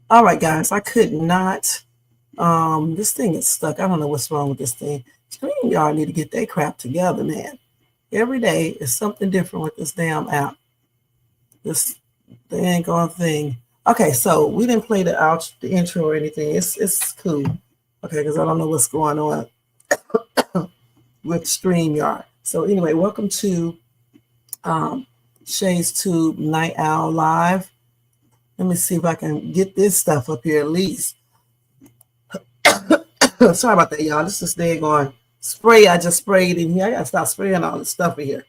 All right, guys, I could not. This thing is stuck. I don't know what's wrong with this thing. Y'all need to get that crap together, man. Every day is something different with this damn app. This dang on thing. Okay, so we didn't play the intro or anything. It's cool. Okay, because I don't know what's going on with StreamYard. So anyway, welcome to Shay's Tube Night Owl Live. Let me see if I can get this stuff up here at least. Sorry about that, y'all. This is daggone spray I just sprayed in here. I gotta stop spraying all this stuff in here.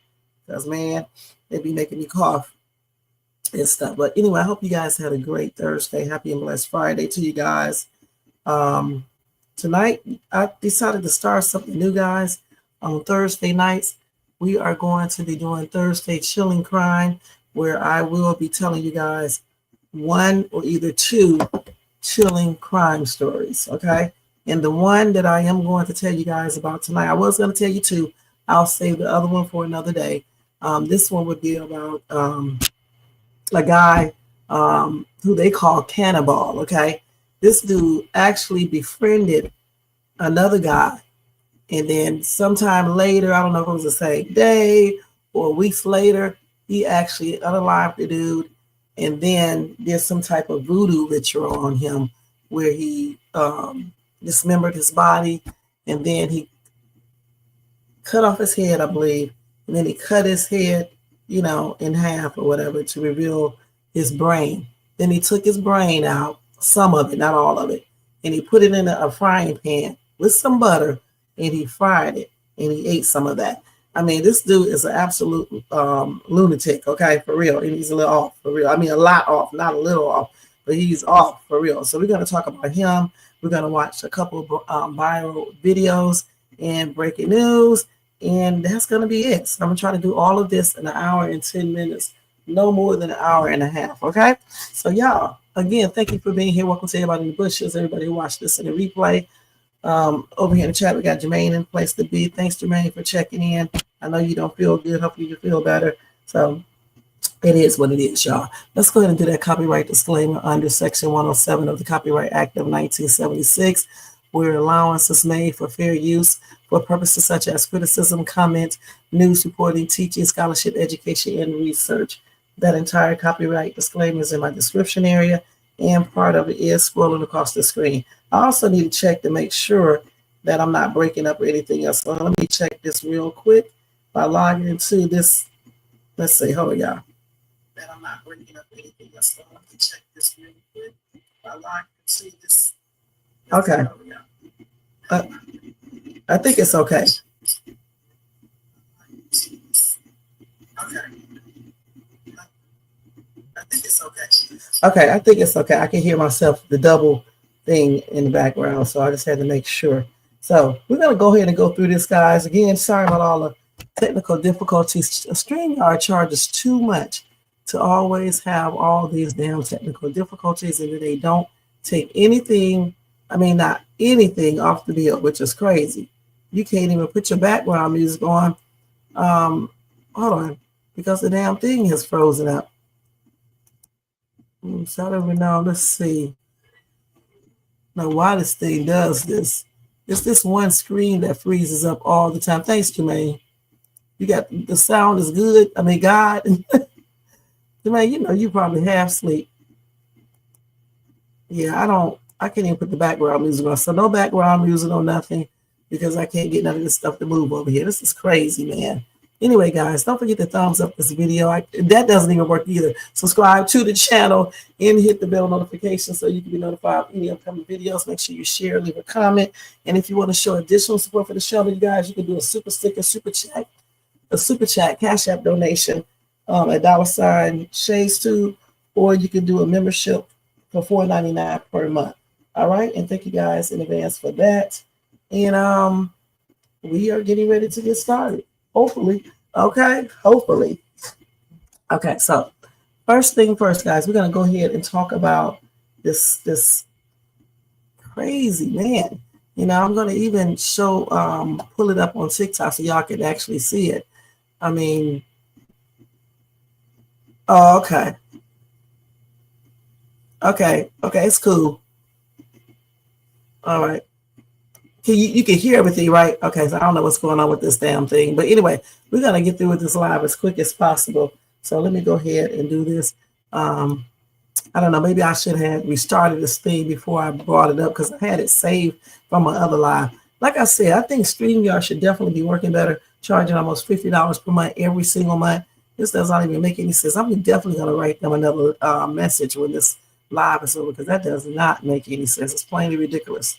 Because man, they be making me cough and stuff. But anyway, I hope you guys had a great Thursday. Happy and blessed Friday to you guys. Tonight, I decided to start something new, guys. On Thursday nights, we are going to be doing Thursday Chilling Crime, where I will be telling you guys one or either two chilling crime stories, okay? And the one that I am going to tell you guys about tonight, I was going to tell you two. I'll save the other one for another day. This one would be about a guy who they call Cannibal, okay? This dude actually befriended another guy. And then sometime later, I don't know if it was the same day or weeks later, he actually unalived the dude and then did some type of voodoo ritual on him where he dismembered his body and then he cut off his head, I believe, and then he cut his head, in half or whatever to reveal his brain. Then he took his brain out, some of it, not all of it, and he put it in a frying pan with some butter and he fried it and he ate some of that. I mean, this dude is an absolute lunatic, okay, for real. And he's a little off, for real. I mean, a lot off, not a little off, but he's off, for real. So we're going to talk about him. We're going to watch a couple of viral videos and breaking news, and that's going to be it. So I'm going to try to do all of this in an hour and 10 minutes, no more than an hour and a half, okay? So y'all, again, thank you for being here. Welcome to everybody in the bushes, everybody who watched this in the replay. Over here in the chat, we got Jermaine in place to be. Thanks, Jermaine, for checking in. I know you don't feel good. Hopefully you feel better. So it is what it is, y'all. Let's go ahead and do that copyright disclaimer under Section 107 of the Copyright Act of 1976, where allowance is made for fair use for purposes such as criticism, comment, news reporting, teaching, scholarship, education, and research. That entire copyright disclaimer is in my description area, and part of it is scrolling across the screen. I also need to check to make sure that I'm not breaking up or anything else. So let me check this real quick by logging into this. Let's see, hold on, y'all. That I'm not breaking up anything else. So let me check this real quick by logging into this. Okay. I think it's okay. Okay. I think it's okay. Okay, I think it's okay. I can hear myself, the double thing in the background, so I just had to make sure. So we're going to go ahead and go through this, guys. Again, sorry about all the technical difficulties. StreamYard charges too much to always have all these damn technical difficulties, and they don't take anything, not anything off the bill, which is crazy. You can't even put your background music on. Hold on, because the damn thing is frozen up. So I don't even know. Let's see. Know why this thing does this. It's this one screen that freezes up all the time. Thanks, Jermaine. You got the sound is good. God. Jermaine, you probably half sleep. Yeah, I can't even put the background music on. So no background music, no nothing, because I can't get none of this stuff to move over here. This is crazy, man. Anyway, guys, don't forget to thumbs up this video. That doesn't even work either. Subscribe to the channel and hit the bell notification so you can be notified of any upcoming videos. Make sure you share, leave a comment. And if you want to show additional support for the channel, you guys, you can do a super sticker, super chat, Cash App donation at $ Shades Tube, or you can do a membership for $4.99 per month. All right, and thank you guys in advance for that. And we are getting ready to get started. Hopefully. Okay. Hopefully. Okay. So first thing first, guys, we're going to go ahead and talk about this crazy man. I'm going to even show, pull it up on TikTok so y'all can actually see it. Oh, okay. Okay, it's cool. All right. You can hear everything, right? Okay, so I don't know what's going on with this damn thing. But anyway, we're going to get through with this live as quick as possible. So let me go ahead and do this. I don't know, maybe I should have restarted this thing before I brought it up because I had it saved from my other live. Like I said, I think StreamYard should definitely be working better, charging almost $50 per month every single month. This does not even make any sense. I'm definitely going to write them another message when this live is over because that does not make any sense. It's plainly ridiculous.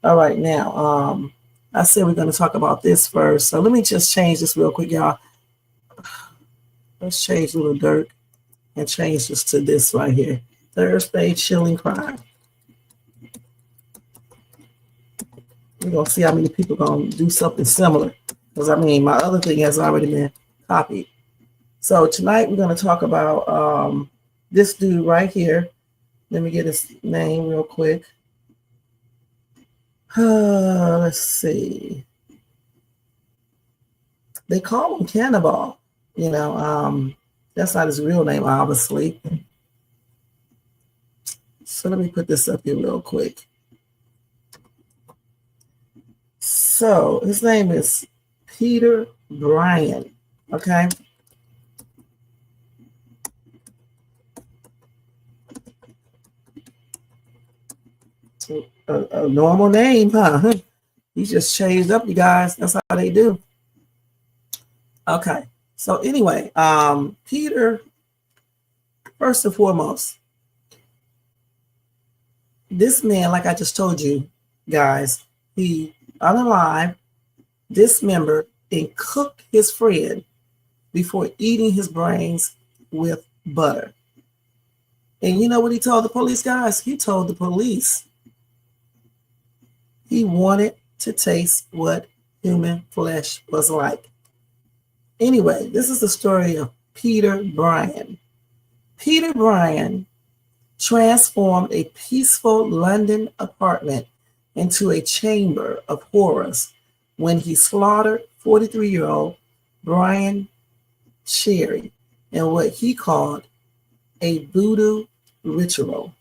All right, now, I said we're going to talk about this first. So let me just change this real quick, y'all. Let's change Little Dirk and change this to this right here. Thursday Chilling Crime. We're going to see how many people are going to do something similar. Because, I mean, my other thing has already been copied. So tonight we're going to talk about this dude right here. Let me get his name real quick. Let's see. They call him Cannibal. You know, that's not his real name, obviously. So let me put this up here real quick. So his name is Peter Bryan. Okay. A normal name, huh? He just changed up, you guys. That's how they do. Okay. So anyway, Peter, first and foremost, this man, like I just told you guys, he unalived, dismembered, and cooked his friend before eating his brains with butter. And you know what he told the police, guys? He told the police he wanted to taste what human flesh was like. Anyway, this is the story of Peter Bryan. Peter Bryan transformed a peaceful London apartment into a chamber of horrors when he slaughtered 43-year-old Brian Cherry in what he called a voodoo ritual.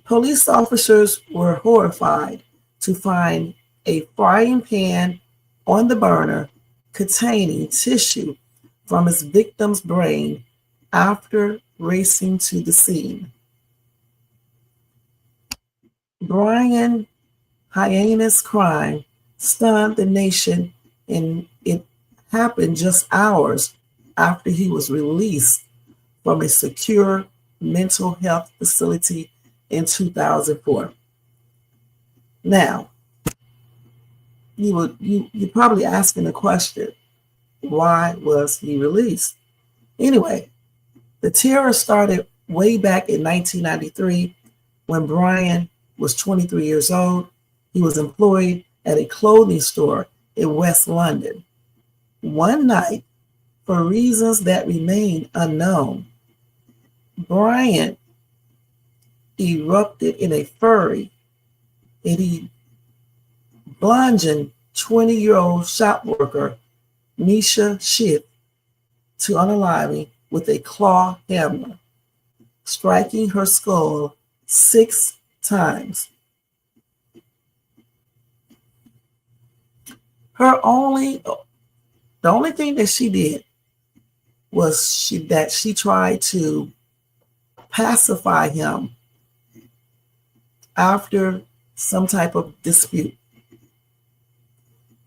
Police officers were horrified to find a frying pan on the burner containing tissue from his victim's brain after racing to the scene. Brian's heinous crime stunned the nation, and it happened just hours after he was released from a secure mental health facility in 2004. Now, you're probably asking the question, why was he released? Anyway, the terror started way back in 1993 when Brian was 23 years old. He was employed at a clothing store in West London. One night, for reasons that remain unknown, Brian erupted in a fury and he bludgeoned 20-year-old shop worker Misha Schiff to unaliving with a claw hammer, striking her skull 6 times. The only thing that she did was she tried to pacify him after some type of dispute.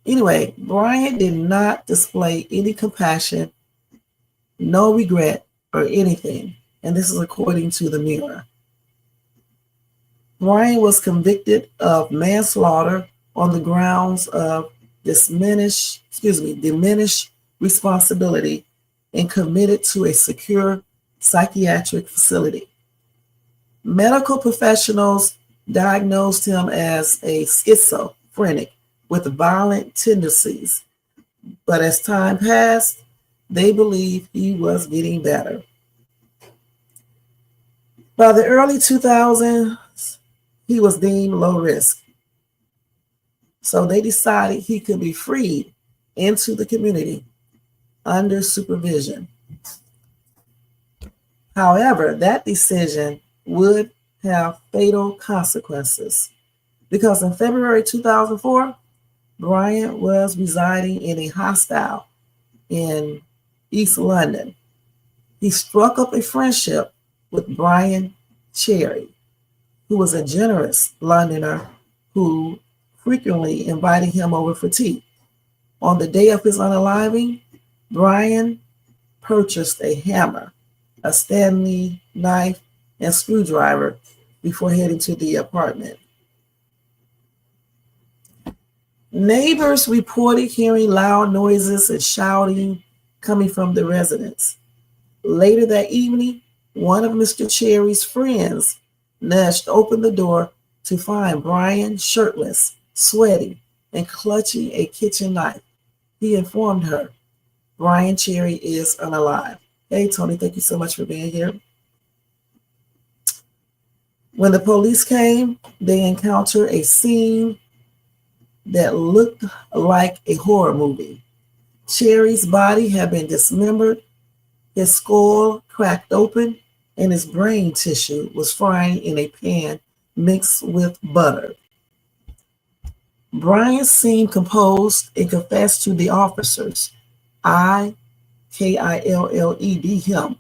Anyway, Brian did not display any compassion, no regret, or anything. And this is according to the Mirror. Brian was convicted of manslaughter on the grounds of diminished responsibility and committed to a secure psychiatric facility. Medical professionals diagnosed him as a schizophrenic with violent tendencies, but as time passed, they believed he was getting better. By the early 2000s, he was deemed low risk, so they decided he could be freed into the community under supervision. However, that decision would have fatal consequences because in February 2004, Bryant was residing in a hostel in East London. He struck up a friendship with Brian Cherry, who was a generous Londoner who frequently invited him over for tea. On the day of his unaliving, Brian purchased a hammer, a Stanley knife, and screwdriver before heading to the apartment. Neighbors reported hearing loud noises and shouting coming from the residence. Later that evening, one of Mr. Cherry's friends nudged open the door to find Brian shirtless, sweaty, and clutching a kitchen knife. He informed her, Brian Cherry is unalive. Hey, Tony, thank you so much for being here. When the police came, they encountered a scene that looked like a horror movie. Cherry's body had been dismembered, his skull cracked open, and his brain tissue was frying in a pan mixed with butter. Brian seemed composed and confessed to the officers. I, K-I-L-L-E-D, him.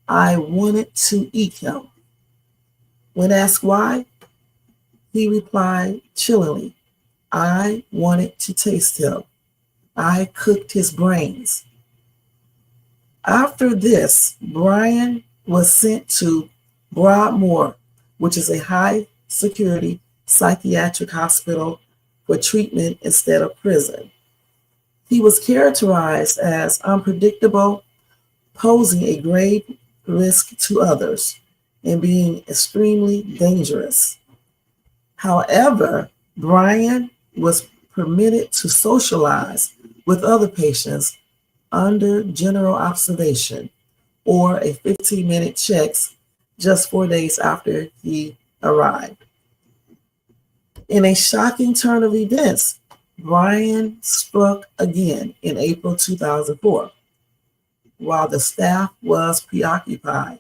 I wanted to eat him. When asked why, he replied chillingly, I wanted to taste him. I cooked his brains. After this, Brian was sent to Broadmoor, which is a high-security psychiatric hospital for treatment instead of prison. He was characterized as unpredictable, posing a grave risk to others, and being extremely dangerous. However, Brian was permitted to socialize with other patients under general observation or a 15-minute checks just 4 days after he arrived. In a shocking turn of events, Brian struck again in April 2004. While the staff was preoccupied,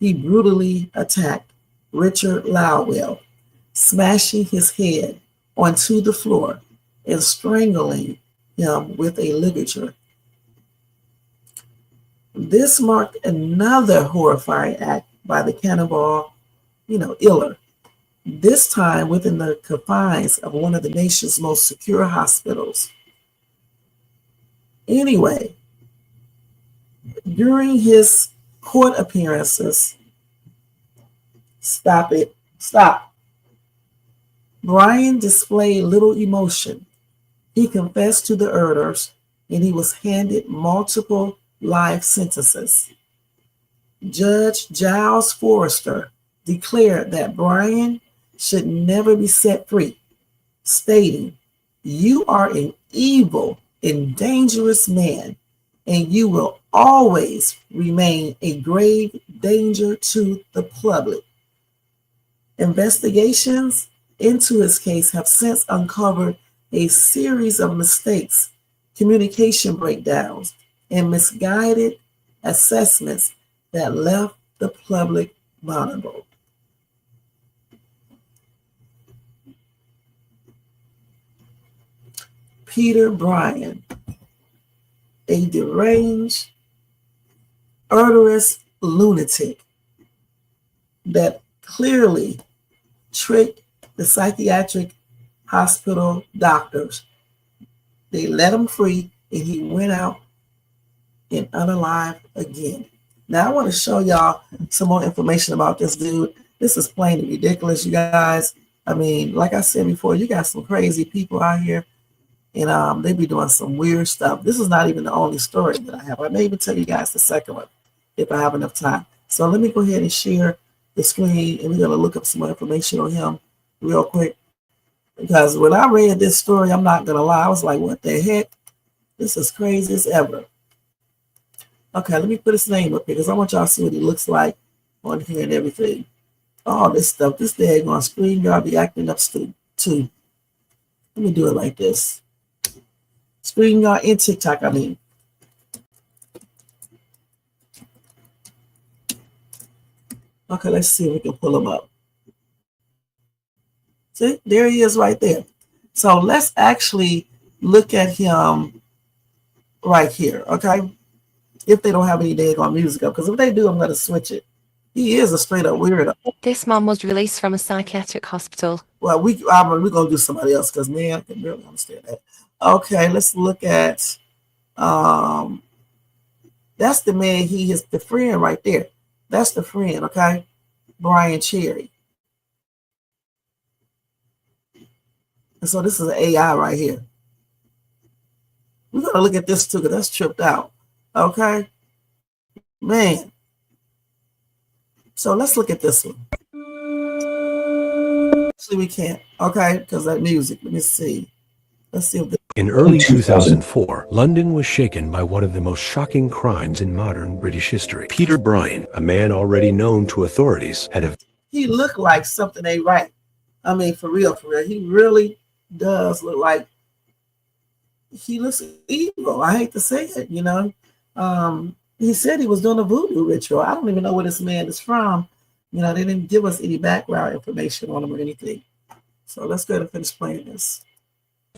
he brutally attacked Richard Lowell, smashing his head onto the floor and strangling him with a ligature. This marked another horrifying act by the cannibal, Iller, this time within the confines of one of the nation's most secure hospitals. Anyway, during his court appearances, stop. Brian displayed little emotion. He confessed to the murders and he was handed multiple life sentences. Judge Giles Forrester declared that Brian should never be set free, stating, "You are an evil and dangerous man, and you will always remain a grave danger to the public." Investigations into his case have since uncovered a series of mistakes, communication breakdowns, and misguided assessments that left the public vulnerable. Peter Bryan, a deranged, murderous lunatic that clearly tricked the psychiatric hospital doctors. They let him free and he went out and unalive again. Now I want to show y'all some more information about this dude. This is plain ridiculous, you guys. I mean, like I said before, you got some crazy people out here and they be doing some weird stuff. This is not even the only story that I have. I may even tell you guys the second one if I have enough time. So let me go ahead and share the screen and we're going to look up some more information on him real quick. Because when I read this story, I'm not going to lie, I was like, what the heck? This is crazy as ever. Okay, let me put his name up here because I want y'all to see what he looks like on here and everything. All this stuff. This day on screen, y'all be acting up too. Let me do it like this. Screen y'all in TikTok, I mean. Okay, let's see if we can pull him up. See, there he is right there. So let's actually look at him right here, okay? If they don't have any daggone music up, because if they do, I'm going to switch it. He is a straight up weirdo. This man was released from a psychiatric hospital. Well, we're going to do somebody else because, man, I can really understand that. Okay, let's look at, that's the man, he is the friend right there. That's the friend, okay? Brian Cherry. And so this is an AI right here. We're going to look at this too because that's tripped out. Okay? Man. So let's look at this one. Actually, we can't. Okay? Because that music. Let me see. Let's see if this. In early 2004, London was shaken by one of the most shocking crimes in modern British history. Peter Bryan, a man already known to authorities, He looked like something ain't right. I mean, for real, for real. He really does look like he looks evil. I hate to say it, you know. He said he was doing a voodoo ritual. I don't even know where this man is from. You know, they didn't give us any background information on him or anything. So let's go ahead and finish playing this.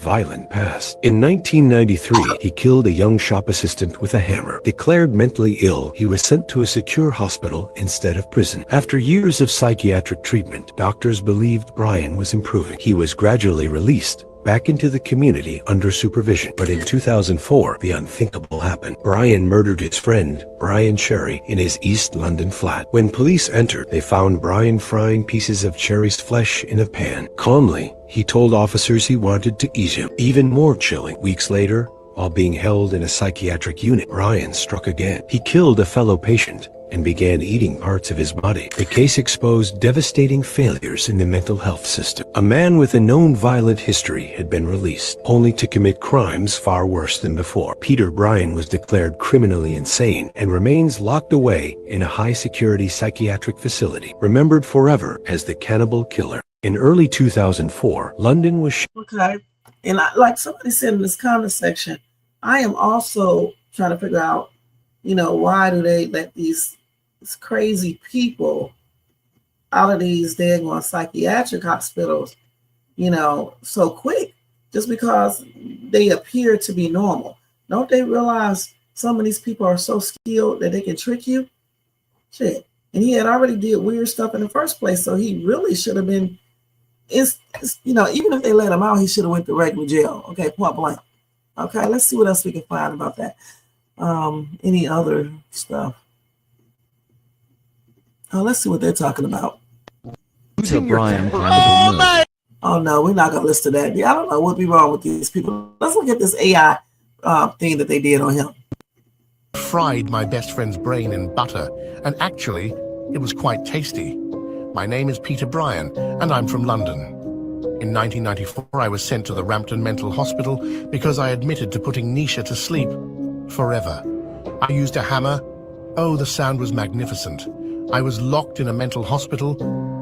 Violent past. In 1993, he killed a young shop assistant with a hammer. Declared mentally ill, he was sent to a secure hospital instead of prison. After years of psychiatric treatment, doctors believed Bryan was improving. He was gradually released back into the community under supervision. But in 2004, the unthinkable happened. Bryan murdered his friend, Brian Cherry, in his East London flat. When police entered, they found Bryan frying pieces of Cherry's flesh in a pan. Calmly, he told officers he wanted to eat him. Even more chilling, weeks later, while being held in a psychiatric unit, Bryan struck again. He killed a fellow patient and began eating parts of his body. The case exposed devastating failures in the mental health system. A man with a known violent history had been released, only to commit crimes far worse than before. Peter Bryan was declared criminally insane and remains locked away in a high-security psychiatric facility, remembered forever as the cannibal killer. In early 2004, London was okay. And like somebody said in this comment section, I am also trying to figure out, you know, why do they let these crazy people out of these daggone psychiatric hospitals, you know, so quick, just because they appear to be normal. Don't they realize some of these people are so skilled that they can trick you? Shit. And he had already did weird stuff in the first place, so he really should have been, you know, even if they let him out, he should have went to regular jail. Okay, point blank. Okay, let's see what else we can find about that. Any other stuff? Let's see what they're talking about. Oh no, we're not gonna listen to that. Yeah, I don't know what be wrong with these people. Let's look at this AI thing that they did on him. Fried my best friend's brain in butter, and actually, it was quite tasty. My name is Peter Bryan, and I'm from London. In 1994, I was sent to the Rampton Mental Hospital because I admitted to putting Nisha to sleep forever. I used a hammer. Oh, the sound was magnificent. I was locked in a mental hospital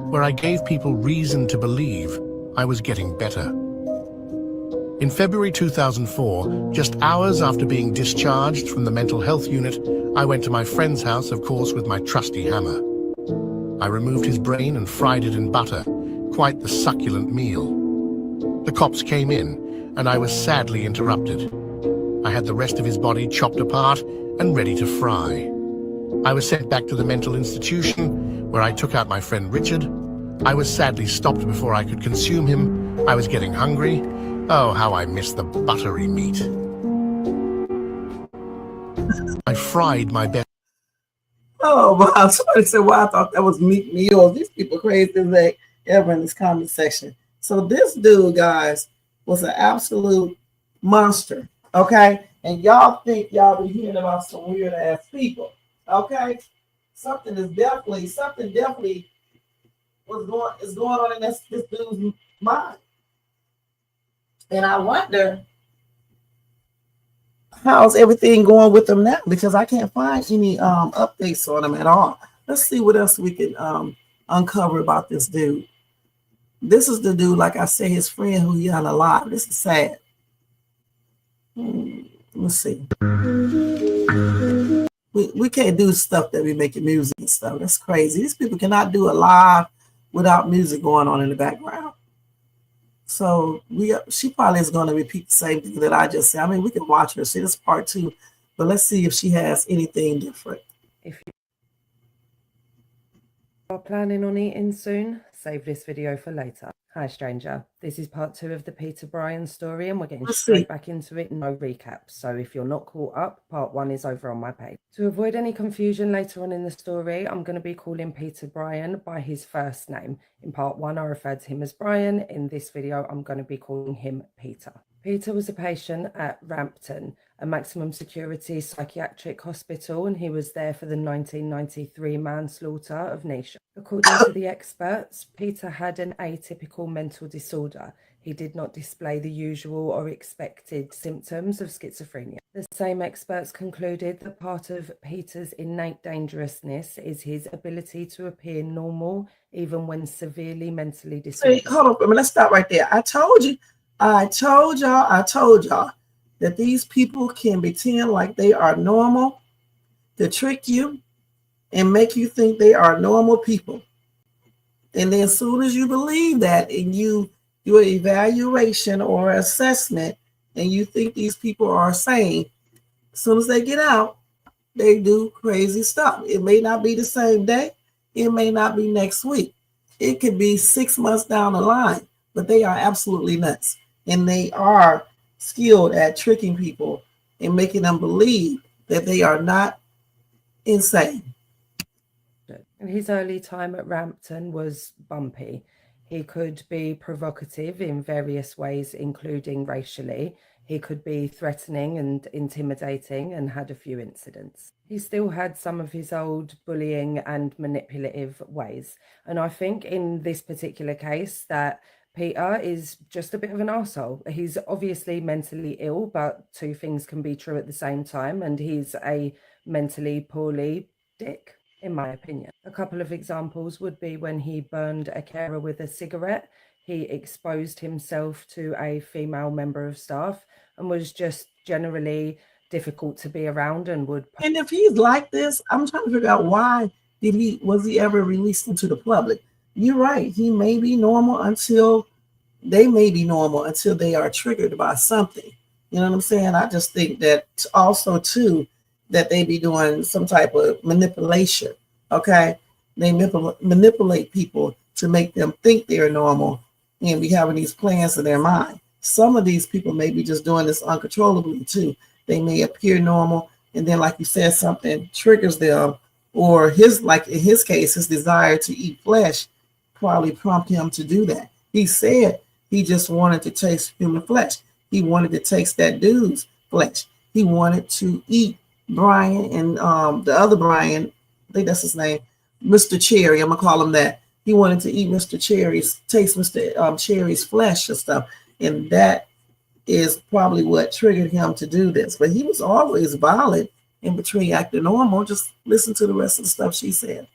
where I gave people reason to believe I was getting better. In February 2004, just hours after being discharged from the mental health unit, I went to my friend's house, of course, with my trusty hammer. I removed his brain and fried it in butter, quite the succulent meal. The cops came in, and I was sadly interrupted. I had the rest of his body chopped apart and ready to fry. I was sent back to the mental institution, where I took out my friend Richard. I was sadly stopped before I could consume him. I was getting hungry. Oh, how I missed the buttery meat. I fried my best. Oh, wow. Somebody said, well, I thought that was Meek Mill. These people crazy as they ever in this comment section. So this dude, guys, was an absolute monster, okay? And y'all think y'all be hearing about some weird ass people, okay? Something definitely is going on in this dude's mind. And I wonder how's everything going with him now, because I can't find any updates on him at all. Let's see what else we can uncover about this dude. This is the dude, like I say, his friend who he unalive. This is sad. Let's see. we can't do stuff that we make in music and stuff. That's crazy. These people cannot do a live without music going on in the background. So she probably is going to repeat the same thing that I just said. I mean, we can watch her. See, this is part 2, but let's see if she has anything different. If you are planning on eating soon, save this video for later. Hi stranger, this is part 2 of the Peter Bryan story and we're getting straight back into it, no recap. So if you're not caught up, part 1 is over on my page. To avoid any confusion later on in the story, I'm going to be calling Peter Bryan by his first name. In part 1 I referred to him as Brian. In this video I'm going to be calling him Peter. Peter was a patient at Rampton, a maximum security psychiatric hospital, and he was there for the 1993 manslaughter of Nisha. According to the experts, Peter had an atypical mental disorder. He did not display the usual or expected symptoms of schizophrenia. The same experts concluded that part of Peter's innate dangerousness is his ability to appear normal even when severely mentally disordered. Hold on for a minute. Let's stop right there. I told y'all that these people can pretend like they are normal to trick you and make you think they are normal people. And then as soon as you believe that and you do an evaluation or assessment and you think these people are sane, as soon as they get out, they do crazy stuff. It may not be the same day. It may not be next week. It could be 6 months down the line, but they are absolutely nuts. And they are skilled at tricking people and making them believe that they are not insane. His early time at Rampton was bumpy. He could be provocative in various ways, including racially. He could be threatening and intimidating and had a few incidents. He still had some of his old bullying and manipulative ways. And I think in this particular case that Peter is just a bit of an arsehole. He's obviously mentally ill, but 2 things can be true at the same time. And he's a mentally poorly dick, in my opinion. A couple of examples would be when he burned a carer with a cigarette. He exposed himself to a female member of staff and was just generally difficult to be around and would... And if he's like this, I'm trying to figure out why was he ever released into the public? You're right. He may be normal until they are triggered by something. You know what I'm saying? I just think that also too, that they be doing some type of manipulation. Okay. They manipulate people to make them think they're normal and be having these plans in their mind. Some of these people may be just doing this uncontrollably too. They may appear normal and then, like you said, something triggers them, or like in his case, his desire to eat flesh probably prompt him to do that. He said he just wanted to taste human flesh. He wanted to taste that dude's flesh. He wanted to eat Brian and the other Brian, I think that's his name, Mr. Cherry. I'm gonna call him that. He wanted to eat taste Mr. Cherry's flesh and stuff, and that is probably what triggered him to do this. But he was always violent in between acting normal. Just listen to the rest of the stuff she said.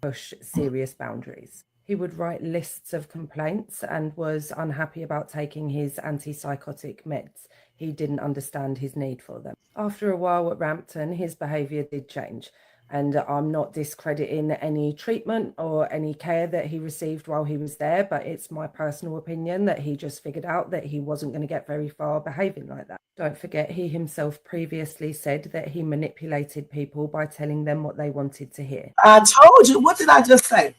Push serious boundaries. He would write lists of complaints and was unhappy about taking his antipsychotic meds. He didn't understand his need for them. After a while at Rampton, his behaviour did change. And I'm not discrediting any treatment or any care that he received while he was there, but it's my personal opinion that he just figured out that he wasn't going to get very far behaving like that. Don't forget, he himself previously said that he manipulated people by telling them what they wanted to hear. I told you, what did I just say?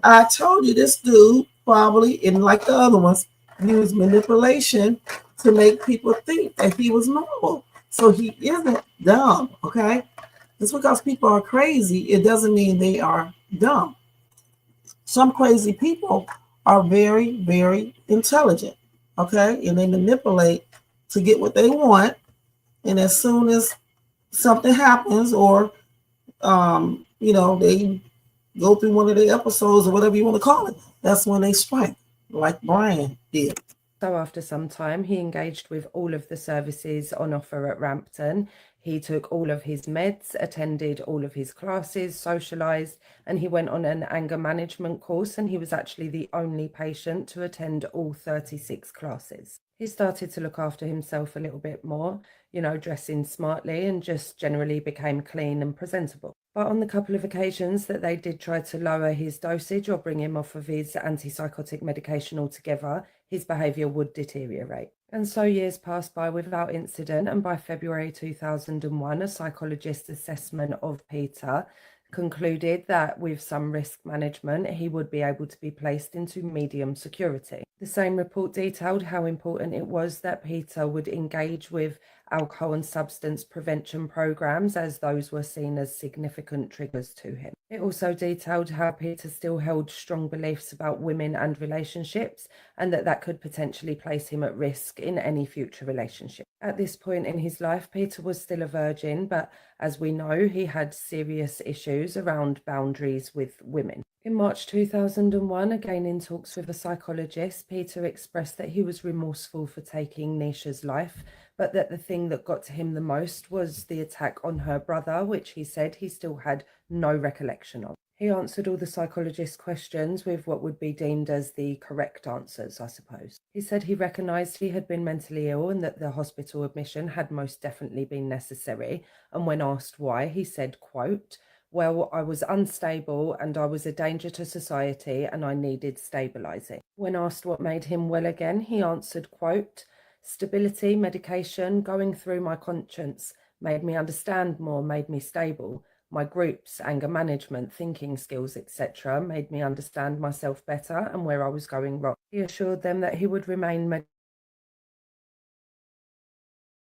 I told you this dude probably, and like the other ones, used manipulation to make people think that he was normal. So he isn't dumb, okay? Just because people are crazy, it doesn't mean they are dumb. Some crazy people are very, very intelligent, okay? And they manipulate to get what they want. And as soon as something happens, or, they go through one of the episodes or whatever you want to call it, that's when they strike, like Brian did. So after some time, he engaged with all of the services on offer at Rampton. He took all of his meds, attended all of his classes, socialized, and he went on an anger management course, and he was actually the only patient to attend all 36 classes. He started to look after himself a little bit more, you know, dressing smartly, and just generally became clean and presentable. But on the couple of occasions that they did try to lower his dosage or bring him off of his antipsychotic medication altogether, his behaviour would deteriorate. And so years passed by without incident, and by February 2001, a psychologist's assessment of Peter concluded that with some risk management, he would be able to be placed into medium security. The same report detailed how important it was that Peter would engage with alcohol and substance prevention programs, as those were seen as significant triggers to him. It also detailed how Peter still held strong beliefs about women and relationships, and that could potentially place him at risk in any future relationship. At this point in his life, Peter was still a virgin, but as we know, he had serious issues around boundaries with women. In March 2001, again in talks with a psychologist, Peter expressed that he was remorseful for taking Nisha's life, but that the thing that got to him the most was the attack on her brother, which he said he still had no recollection of. He answered all the psychologist's questions with what would be deemed as the correct answers, I suppose. He said he recognised he had been mentally ill and that the hospital admission had most definitely been necessary, and when asked why, he said, quote, "Well, I was unstable and I was a danger to society and I needed stabilising." When asked what made him well again, he answered, quote, "Stability, medication, going through my conscience made me understand more, made me stable. My groups, anger management, thinking skills, etc. made me understand myself better and where I was going wrong." He assured them that he would remain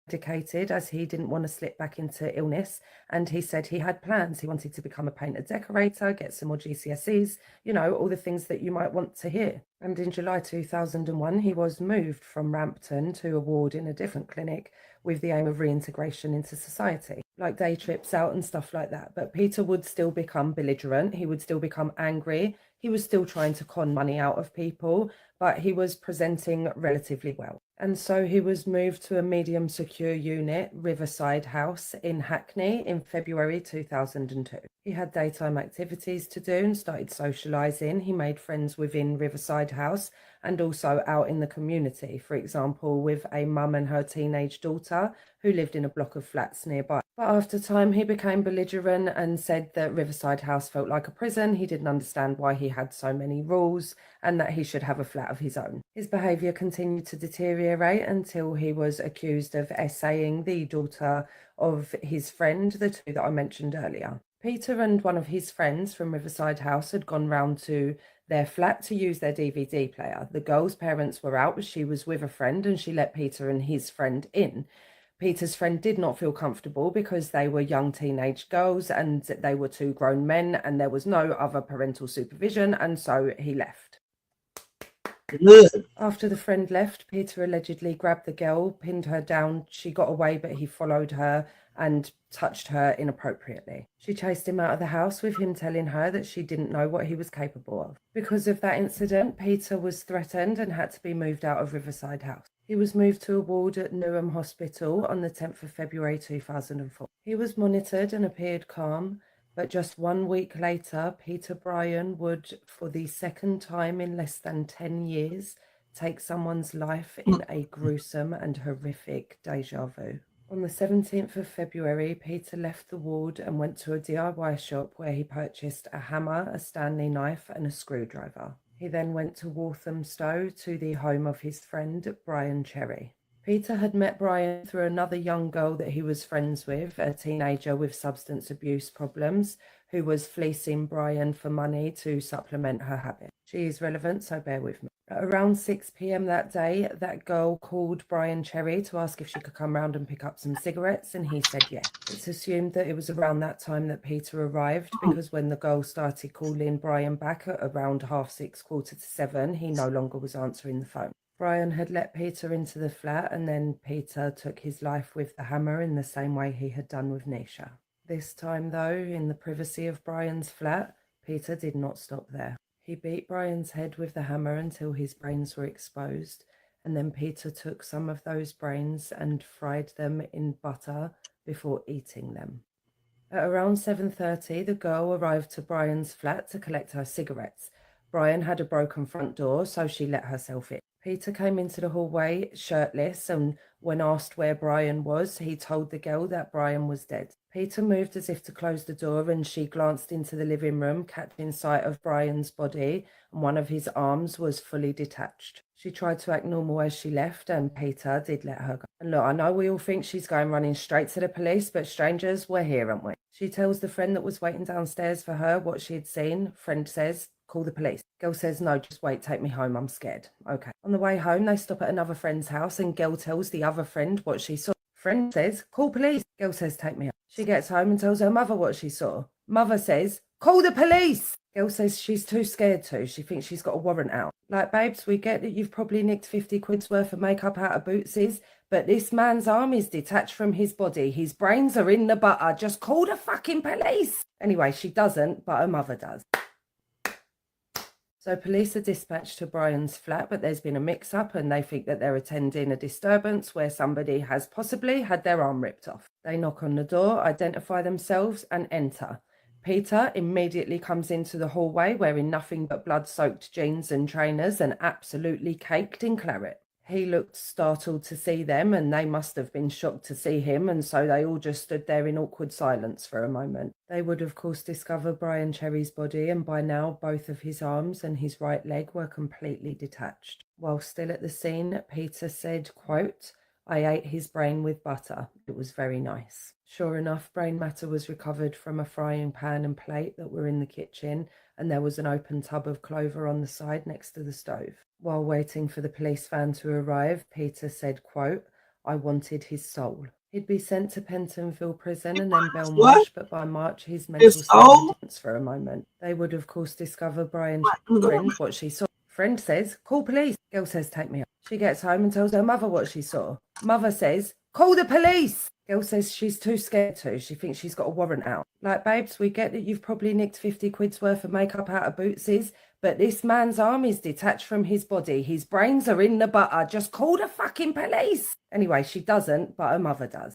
medicated as he didn't want to slip back into illness, and he said he had plans. He wanted to become a painter decorator, get some more GCSEs, you know, all the things that you might want to hear. And in July 2001, he was moved from Rampton to a ward in a different clinic with the aim of reintegration into society, like day trips out and stuff like that. But Peter would still become belligerent, he would still become angry, he was still trying to con money out of people, but he was presenting relatively well. And so he was moved to a medium secure unit, Riverside House in Hackney, in February 2002. He had daytime activities to do and started socialising. He made friends within Riverside House and also out in the community, for example, with a mum and her teenage daughter who lived in a block of flats nearby. But after time, he became belligerent and said that Riverside House felt like a prison. He didn't understand why he had so many rules and that he should have a flat of his own. His behaviour continued to deteriorate until he was accused of essaying the daughter of his friend, the two that I mentioned earlier. Peter and one of his friends from Riverside House had gone round to their flat to use their DVD player. The girl's parents were out, but she was with a friend and she let Peter and his friend in. Peter's friend did not feel comfortable because they were young teenage girls and they were two grown men and there was no other parental supervision, and so he left. Good. After the friend left, Peter allegedly grabbed the girl, pinned her down. She got away, but he followed her and touched her inappropriately. She chased him out of the house with him telling her that she didn't know what he was capable of. Because of that incident, Peter was threatened and had to be moved out of Riverside House. He was moved to a ward at Newham Hospital on the 10th of February 2004. He was monitored and appeared calm, but just 1 week later, Peter Bryan would, for the second time in less than 10 years, take someone's life in a gruesome and horrific deja vu. On the 17th of February, Peter left the ward and went to a DIY shop where he purchased a hammer, a Stanley knife and a screwdriver. He then went to Walthamstow to the home of his friend, Brian Cherry. Peter had met Brian through another young girl that he was friends with, a teenager with substance abuse problems, who was fleecing Brian for money to supplement her habit. She is relevant, so bear with me. At around 6 p.m. that day, that girl called Brian Cherry to ask if she could come round and pick up some cigarettes, and he said yes. It's assumed that it was around that time that Peter arrived, because when the girl started calling Brian back at around 6:30, 6:45, he no longer was answering the phone. Brian had let Peter into the flat, and then Peter took his life with the hammer in the same way he had done with Nisha. This time, though, in the privacy of Brian's flat, Peter did not stop there. He beat Brian's head with the hammer until his brains were exposed, and then Peter took some of those brains and fried them in butter before eating them. At around 7:30, the girl arrived to Brian's flat to collect her cigarettes. Brian had a broken front door, so she let herself in. Peter came into the hallway shirtless, and when asked where Brian was, he told the girl that Brian was dead. Peter moved as if to close the door, and she glanced into the living room, catching sight of Brian's body, and one of his arms was fully detached. She tried to act normal as she left, and Peter did let her go. And look, I know we all think she's going running straight to the police, but strangers, we're here, aren't we? She tells the friend that was waiting downstairs for her what she had seen. Friend says, call the police. Girl says, no, just wait, take me home, I'm scared. Okay. On the way home, they stop at another friend's house, and girl tells the other friend what she saw. Friend says, call police. Girl says, take me home. She gets home and tells her mother what she saw. Mother says, call the police. Girl says she's too scared to. She thinks she's got a warrant out. Like, babes, we get that you've probably nicked 50 quid's worth of makeup out of Bootsy's, but this man's arm is detached from his body. His brains are in the butter. Just call the fucking police. Anyway, she doesn't, but her mother does. So police are dispatched to Brian's flat, but there's been a mix-up and they think that they're attending a disturbance where somebody has possibly had their arm ripped off. They knock on the door, identify themselves and enter. Peter immediately comes into the hallway wearing nothing but blood-soaked jeans and trainers and absolutely caked in claret. He looked startled to see them, and they must have been shocked to see him, and so they all just stood there in awkward silence for a moment. They would, of course, discover Brian Cherry's body, and by now both of his arms and his right leg were completely detached. While still at the scene, Peter said, quote, I ate his brain with butter. It was very nice. Sure enough, brain matter was recovered from a frying pan and plate that were in the kitchen, and there was an open tub of clover on the side next to the stove. While waiting for the police van to arrive, Peter said, quote, I wanted his soul. He'd be sent to Pentonville prison and then Belmarsh, but by March his mental state had for a moment. They would, of course, discover Brian's friend what she saw. Friend says, call police. Girl says, take me home. She gets home and tells her mother what she saw. Mother says, call the police. Girl says she's too scared to. She thinks she's got a warrant out. Like, babes, we get that you've probably nicked 50 quid's worth of makeup out of Bootsy's, but this man's arm is detached from his body. His brains are in the butter. Just call the fucking police. Anyway, she doesn't, but her mother does.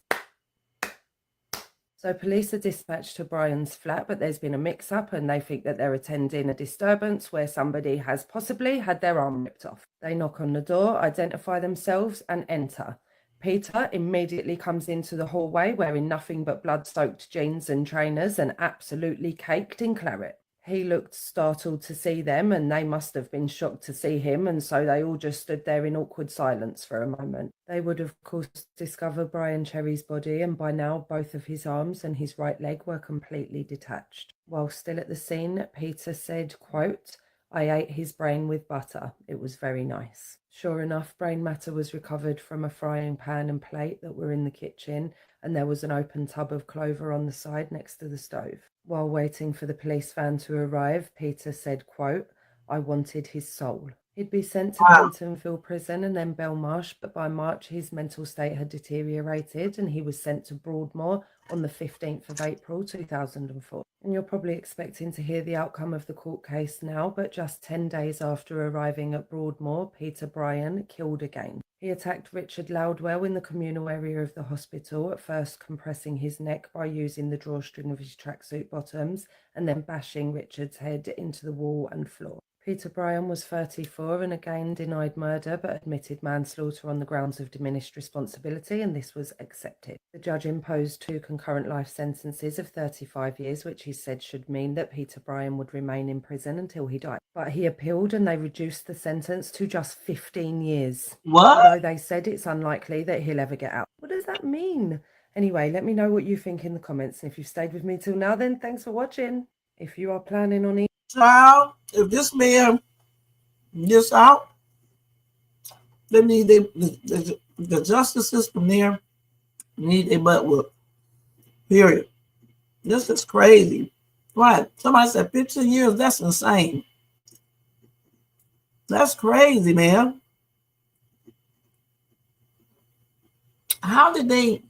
So police are dispatched to Brian's flat, but there's been a mix-up and they think that they're attending a disturbance where somebody has possibly had their arm ripped off. They knock on the door, identify themselves and enter. Peter immediately comes into the hallway wearing nothing but blood-soaked jeans and trainers and absolutely caked in claret. He looked startled to see them, and they must have been shocked to see him, and so they all just stood there in awkward silence for a moment. They would, of course, discover Brian Cherry's body, and by now both of his arms and his right leg were completely detached. While still at the scene, Peter said, quote, I ate his brain with butter. It was very nice. Sure enough, brain matter was recovered from a frying pan and plate that were in the kitchen, and there was an open tub of clover on the side next to the stove. While waiting for the police van to arrive, Peter said, quote, I wanted his soul. He'd be sent to Pentonville prison and then Belmarsh, but by March his mental state had deteriorated and he was sent to Broadmoor on the 15th of April 2004. And you're probably expecting to hear the outcome of the court case now, but just 10 days after arriving at Broadmoor, Peter Bryan killed again. He attacked Richard Loudwell in the communal area of the hospital, at first compressing his neck by using the drawstring of his tracksuit bottoms and then bashing Richard's head into the wall and floor. Peter Bryan was 34 and again denied murder but admitted manslaughter on the grounds of diminished responsibility, and this was accepted. The judge imposed 2 concurrent life sentences of 35 years, which he said should mean that Peter Bryan would remain in prison until he died. But he appealed and they reduced the sentence to just 15 years. What? Although they said it's unlikely that he'll ever get out. What does that mean? Anyway, let me know what you think in the comments. And if you've stayed with me till now, then thanks for watching. If you are planning on child, if this man gets out, they need the justice system there need a butt whoop. Period. This is crazy. Right? Somebody said 15 years. That's insane. That's crazy, man. How did they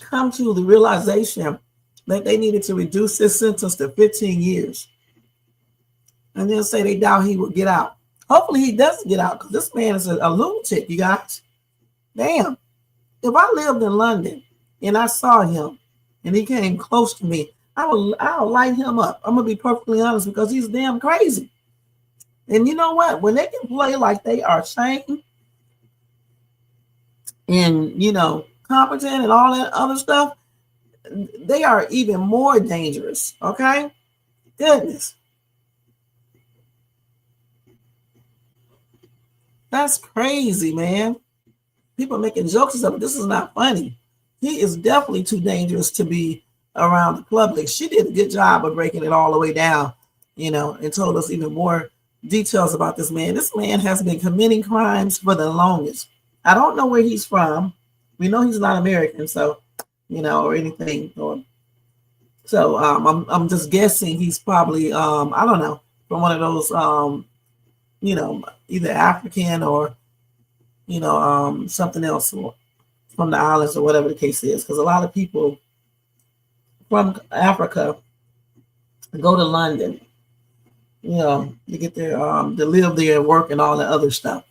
come to the realization that they needed to reduce this sentence to 15 years? And then say they doubt he would get out. Hopefully he doesn't get out, because this man is a lunatic, you guys. Damn. If I lived in London and I saw him and he came close to me, I'll light him up. I'm going to be perfectly honest, because he's damn crazy. And you know what? When they can play like they are trained and, you know, competent and all that other stuff, they are even more dangerous. Okay? Goodness. That's crazy, man. People making jokes of it. This is not funny. He is definitely too dangerous to be around the public. She did a good job of breaking it all the way down, you know, and told us even more details about this man. This man has been committing crimes for the longest. I don't know where he's from. We know he's not American, so, you know, or anything. So I'm just guessing he's probably I don't know, from one of those you know, either African or, you know, something else from the islands or whatever the case is. Because a lot of people from Africa go to London, you know, to get their to live there and work and all that other stuff.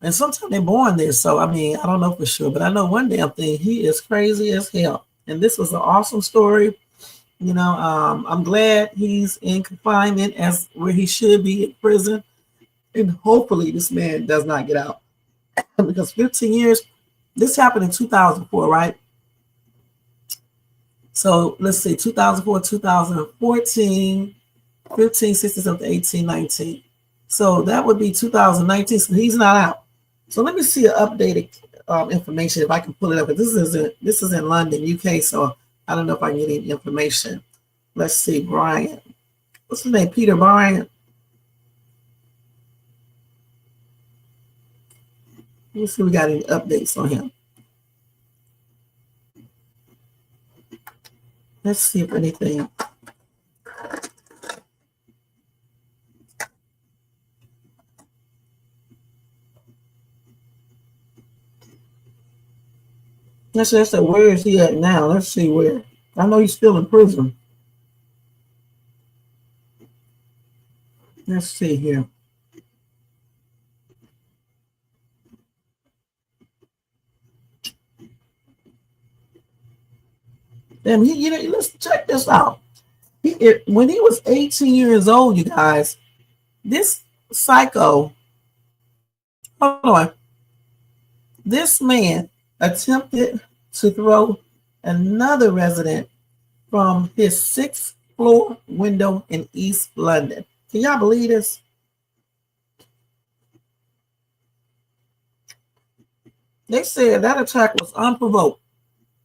And sometimes they're born there. So I mean, I don't know for sure, but I know one damn thing, he is crazy as hell. And this was an awesome story. You know, I'm glad he's in confinement as where he should be in prison. And hopefully this man does not get out. Because 15 years, this happened in 2004, right? So let's see, 2004, 2014, 15, 16, 17, 18, 19. So that would be 2019. So he's not out. So let me see an updated information if I can pull it up. This is in London, UK. So I don't know if I can get any information. Let's see, Brian. What's his name? Peter Brian. Let me see if we got any updates on him. Let's see if anything. Let's say, where is he at now? Let's see where. I know he's still in prison. Let's see here. Damn, you know, let's check this out. When he was 18 years old, you guys, this psycho, hold on, this man attempted to throw another resident from his 6th floor window in East London. Can y'all believe this? They said that attack was unprovoked.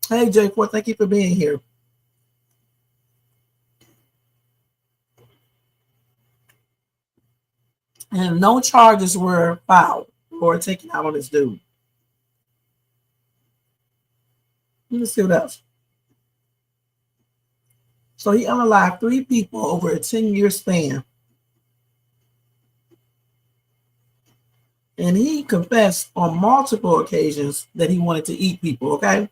Hey, J4, thank you for being here. And no charges were filed or taken out on this dude. Let's see what else. So he unalived 3 people over a 10-year span. And he confessed on multiple occasions that he wanted to eat people, okay?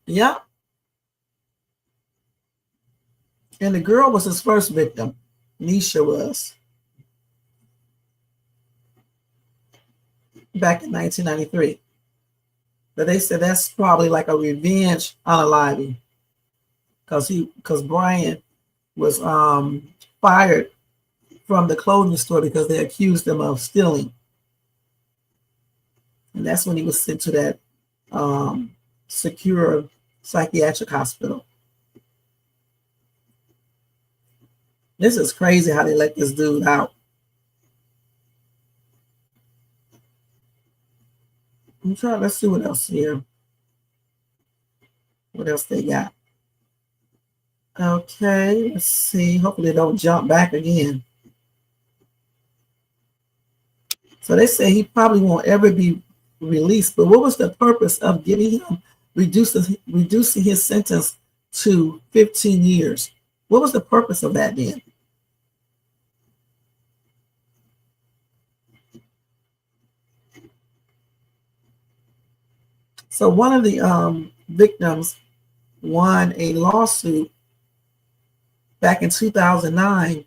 Yeah. And the girl was his first victim. Nisha was. Back in 1993. But they said that's probably like a revenge unaliving. Because Brian was fired from the clothing store because they accused him of stealing. And that's when he was sent to that secure psychiatric hospital. This is crazy how they let this dude out. Let's see what else here. What else they got? Okay, let's see. Hopefully they don't jump back again. So they say he probably won't ever be released. But what was the purpose of giving him reducing his sentence to 15 years? What was the purpose of that then? So one of the victims won a lawsuit back in 2009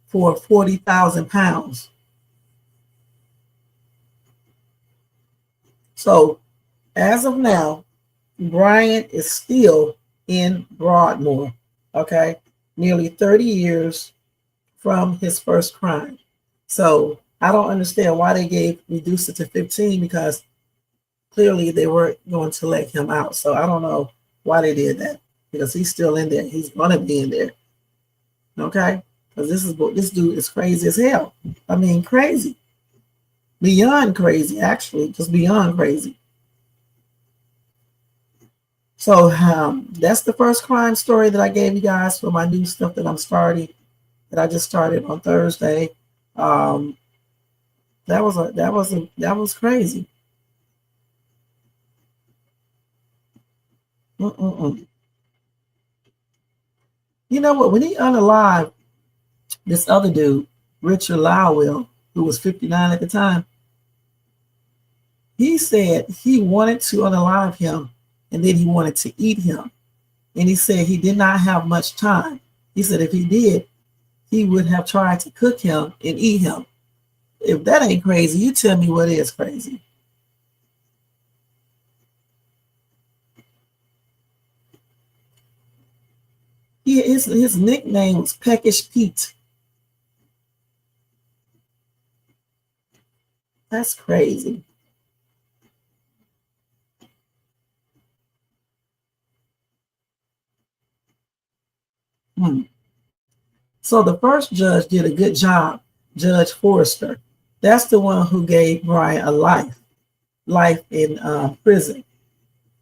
for £40,000. So as of now, Brian is still in Broadmoor, okay? Nearly 30 years from his first crime. So I don't understand why they reduced it to 15, because clearly they weren't going to let him out. So I don't know why they did that, because he's still in there. He's gonna be in there. Okay? Because this dude is crazy as hell. I mean, crazy. Beyond crazy, actually, just beyond crazy. So that's the first crime story that I gave you guys for my new stuff that I'm starting, that I just started on Thursday. That was crazy. You know what? When he unalived this other dude, Richard Lowell, who was 59 at the time, he said he wanted to unalive him, and then he wanted to eat him. And he said he did not have much time. He said if he did, he would have tried to cook him and eat him. If that ain't crazy, you tell me what is crazy. His nickname was Peckish Pete. That's crazy. So the first judge did a good job, Judge Forrester. That's the one who gave Brian a life in prison.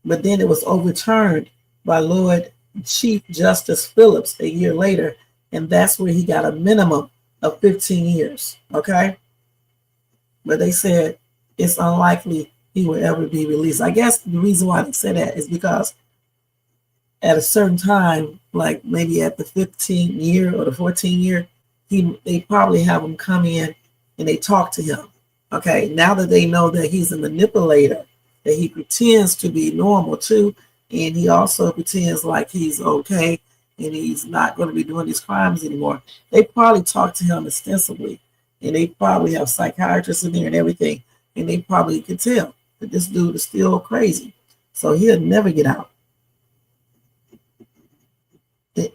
But then it was overturned by Lord Chief Justice Phillips a year later, and that's where he got a minimum of 15 years. Okay? But they said it's unlikely he will ever be released. I guess the reason why they said that is because at a certain time, like maybe at the 15th year or the 14th year, they probably have him come in and they talk to him. Okay, now that they know that he's a manipulator, that he pretends to be normal too, and he also pretends like he's okay and he's not going to be doing these crimes anymore, they probably talk to him extensively, and they probably have psychiatrists in there and everything, and they probably can tell that this dude is still crazy. So he'll never get out.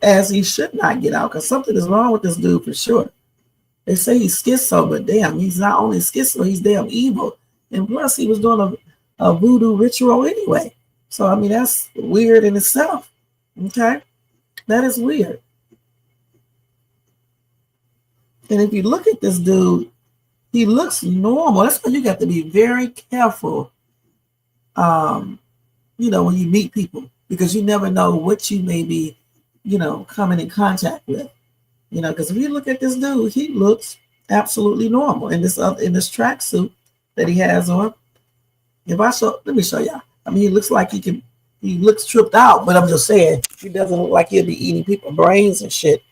As he should not get out, because something is wrong with this dude for sure. They say he's schizo, but damn, he's not only schizo, he's damn evil. And plus, he was doing a voodoo ritual anyway. So, I mean, that's weird in itself. Okay? That is weird. And if you look at this dude, he looks normal. That's why you got to be very careful, when you meet people, because you never know what you may be coming in contact with, because if you look at this dude, he looks absolutely normal in this tracksuit that he has on. Let me show y'all. I mean, he looks like he looks tripped out, but I'm just saying, he doesn't look like he'll be eating people's brains and shit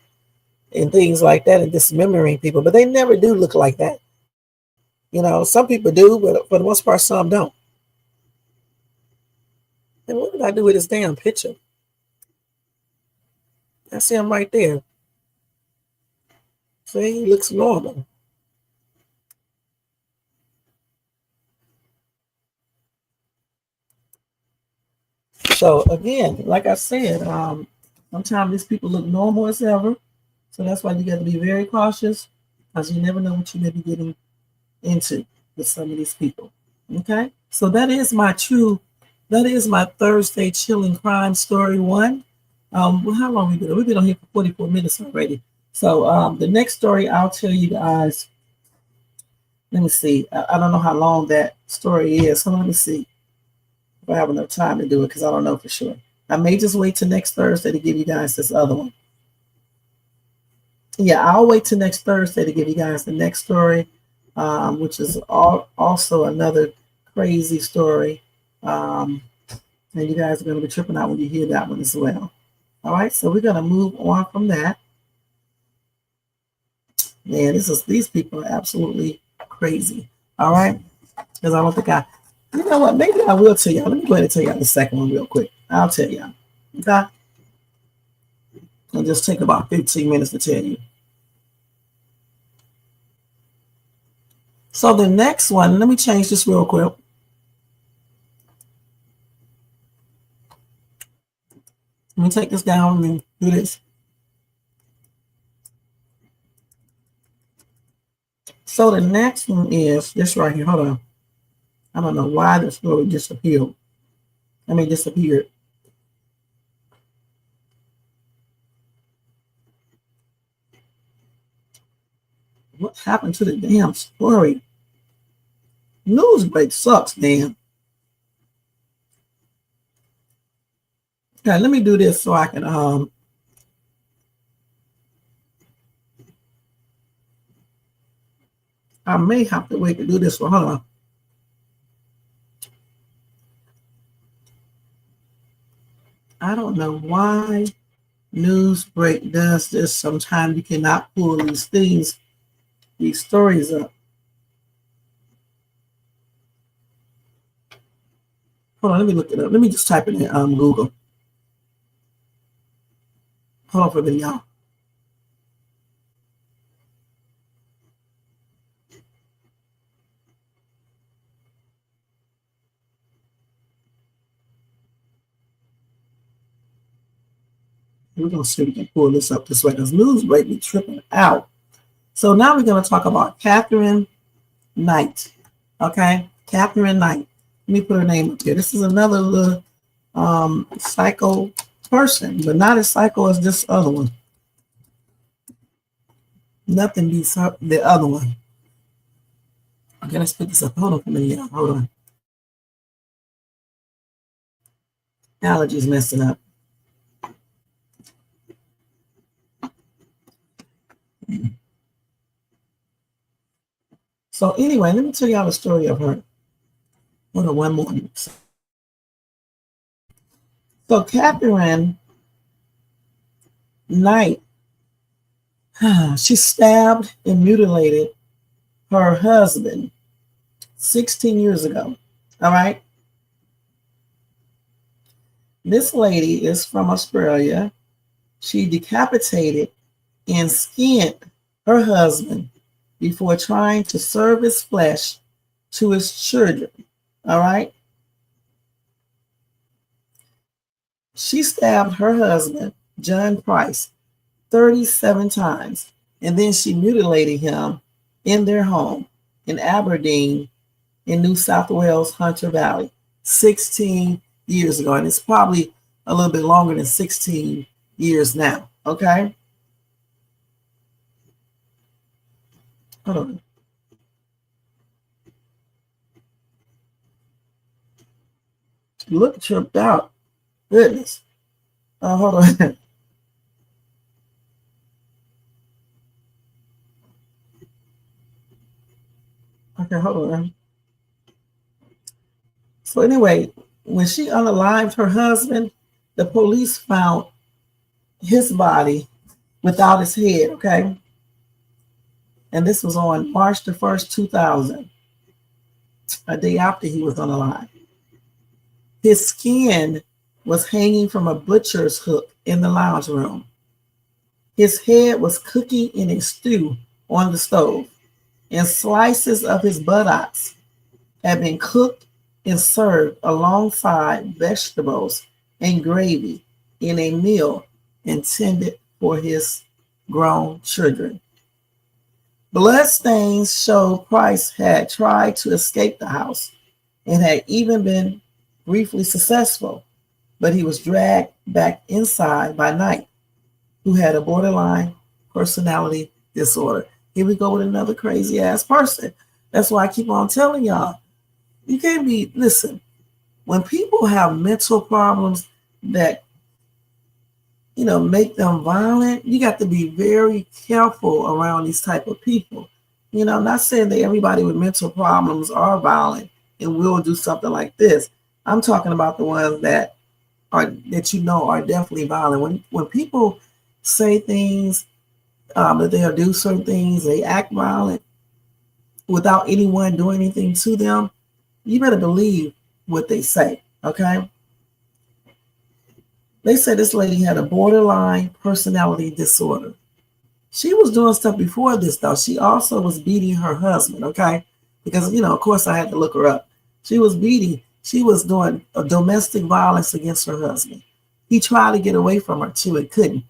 and things like that and dismembering people, but they never do look like that. Some people do, but for the most part, some don't. And what did I do with this damn picture? I see him right there. See, he looks normal. So again, like I said, sometimes these people look normal as ever. So that's why you got to be very cautious, because you never know what you may be getting into with some of these people. Okay, so that is my Thursday chilling crime story 1. Well, how long we been? We've been on here for 44 minutes already. So the next story I'll tell you guys. Let me see. I don't know how long that story is. So let me see if I have enough time to do it, because I don't know for sure. I may just wait till next Thursday to give you guys this other one. Yeah, I'll wait till next Thursday to give you guys the next story, which is also another crazy story. And you guys are going to be tripping out when you hear that one as well. All right, so we're going to move on from that. Man, these people are absolutely crazy. All right, because I don't think you know what? Maybe I will tell y'all. Let me go ahead and tell y'all the second one real quick. I'll tell y'all. Okay, it'll just take about 15 minutes to tell you. So the next one, let me change this real quick. Let me take this down and do this. So the next one is this right here. Hold on. I don't know why the story disappeared. Disappeared. What happened to the damn story? Newsbreak sucks, damn. Okay, let me do this so I can I may have to wait to do this one. Hold on. I don't know why Newsbreak does this. Sometimes you cannot pull these stories up. Hold on, let me look it up. Let me just type it in Google. Hold on for a minute, y'all. We're going to see if we can pull this up this way because Newsbreak be tripping out. So now we're going to talk about Catherine Knight. Okay, Catherine Knight. Let me put her name up here. This is another little psycho person, but not as psycho as this other one. Nothing beats the other one. Okay, let's put this up. Hold on for a minute, y'all. Hold on. Allergies messing up. So anyway, let me tell y'all the story of her. Hold on one morning. So Catherine Knight, she stabbed and mutilated her husband 16 years ago. All right. This lady is from Australia. She decapitated and skinned her husband before trying to serve his flesh to his children. All right. She stabbed her husband, John Price, 37 times, and then she mutilated him in their home in Aberdeen in New South Wales, Hunter Valley, 16 years ago. And it's probably a little bit longer than 16 years now. Okay. Hold on. Look tripped out. Goodness. Hold on. Okay, hold on. So anyway, when she unalived her husband, the police found his body without his head, okay? And this was on March the 1st, 2000, a day after he was unalived. His skin was hanging from a butcher's hook in the lounge room. His head was cooking in a stew on the stove, and slices of his buttocks had been cooked and served alongside vegetables and gravy in a meal intended for his grown children. Bloodstains showed Price had tried to escape the house and had even been briefly successful, but he was dragged back inside by Knight, who had a borderline personality disorder. Here we go with another crazy ass person. That's why I keep on telling y'all, you can't be, listen, when people have mental problems that, make them violent, you got to be very careful around these type of people. Not saying that everybody with mental problems are violent and will do something like this. I'm talking about the ones that are definitely violent. When people say things, that they'll do certain things, they act violent without anyone doing anything to them, you better believe what they say, okay? They said this lady had a borderline personality disorder. She was doing stuff before this, though. She also was beating her husband, okay? Because, of course, I had to look her up. She was doing a domestic violence against her husband. He tried to get away from her, too, and couldn't.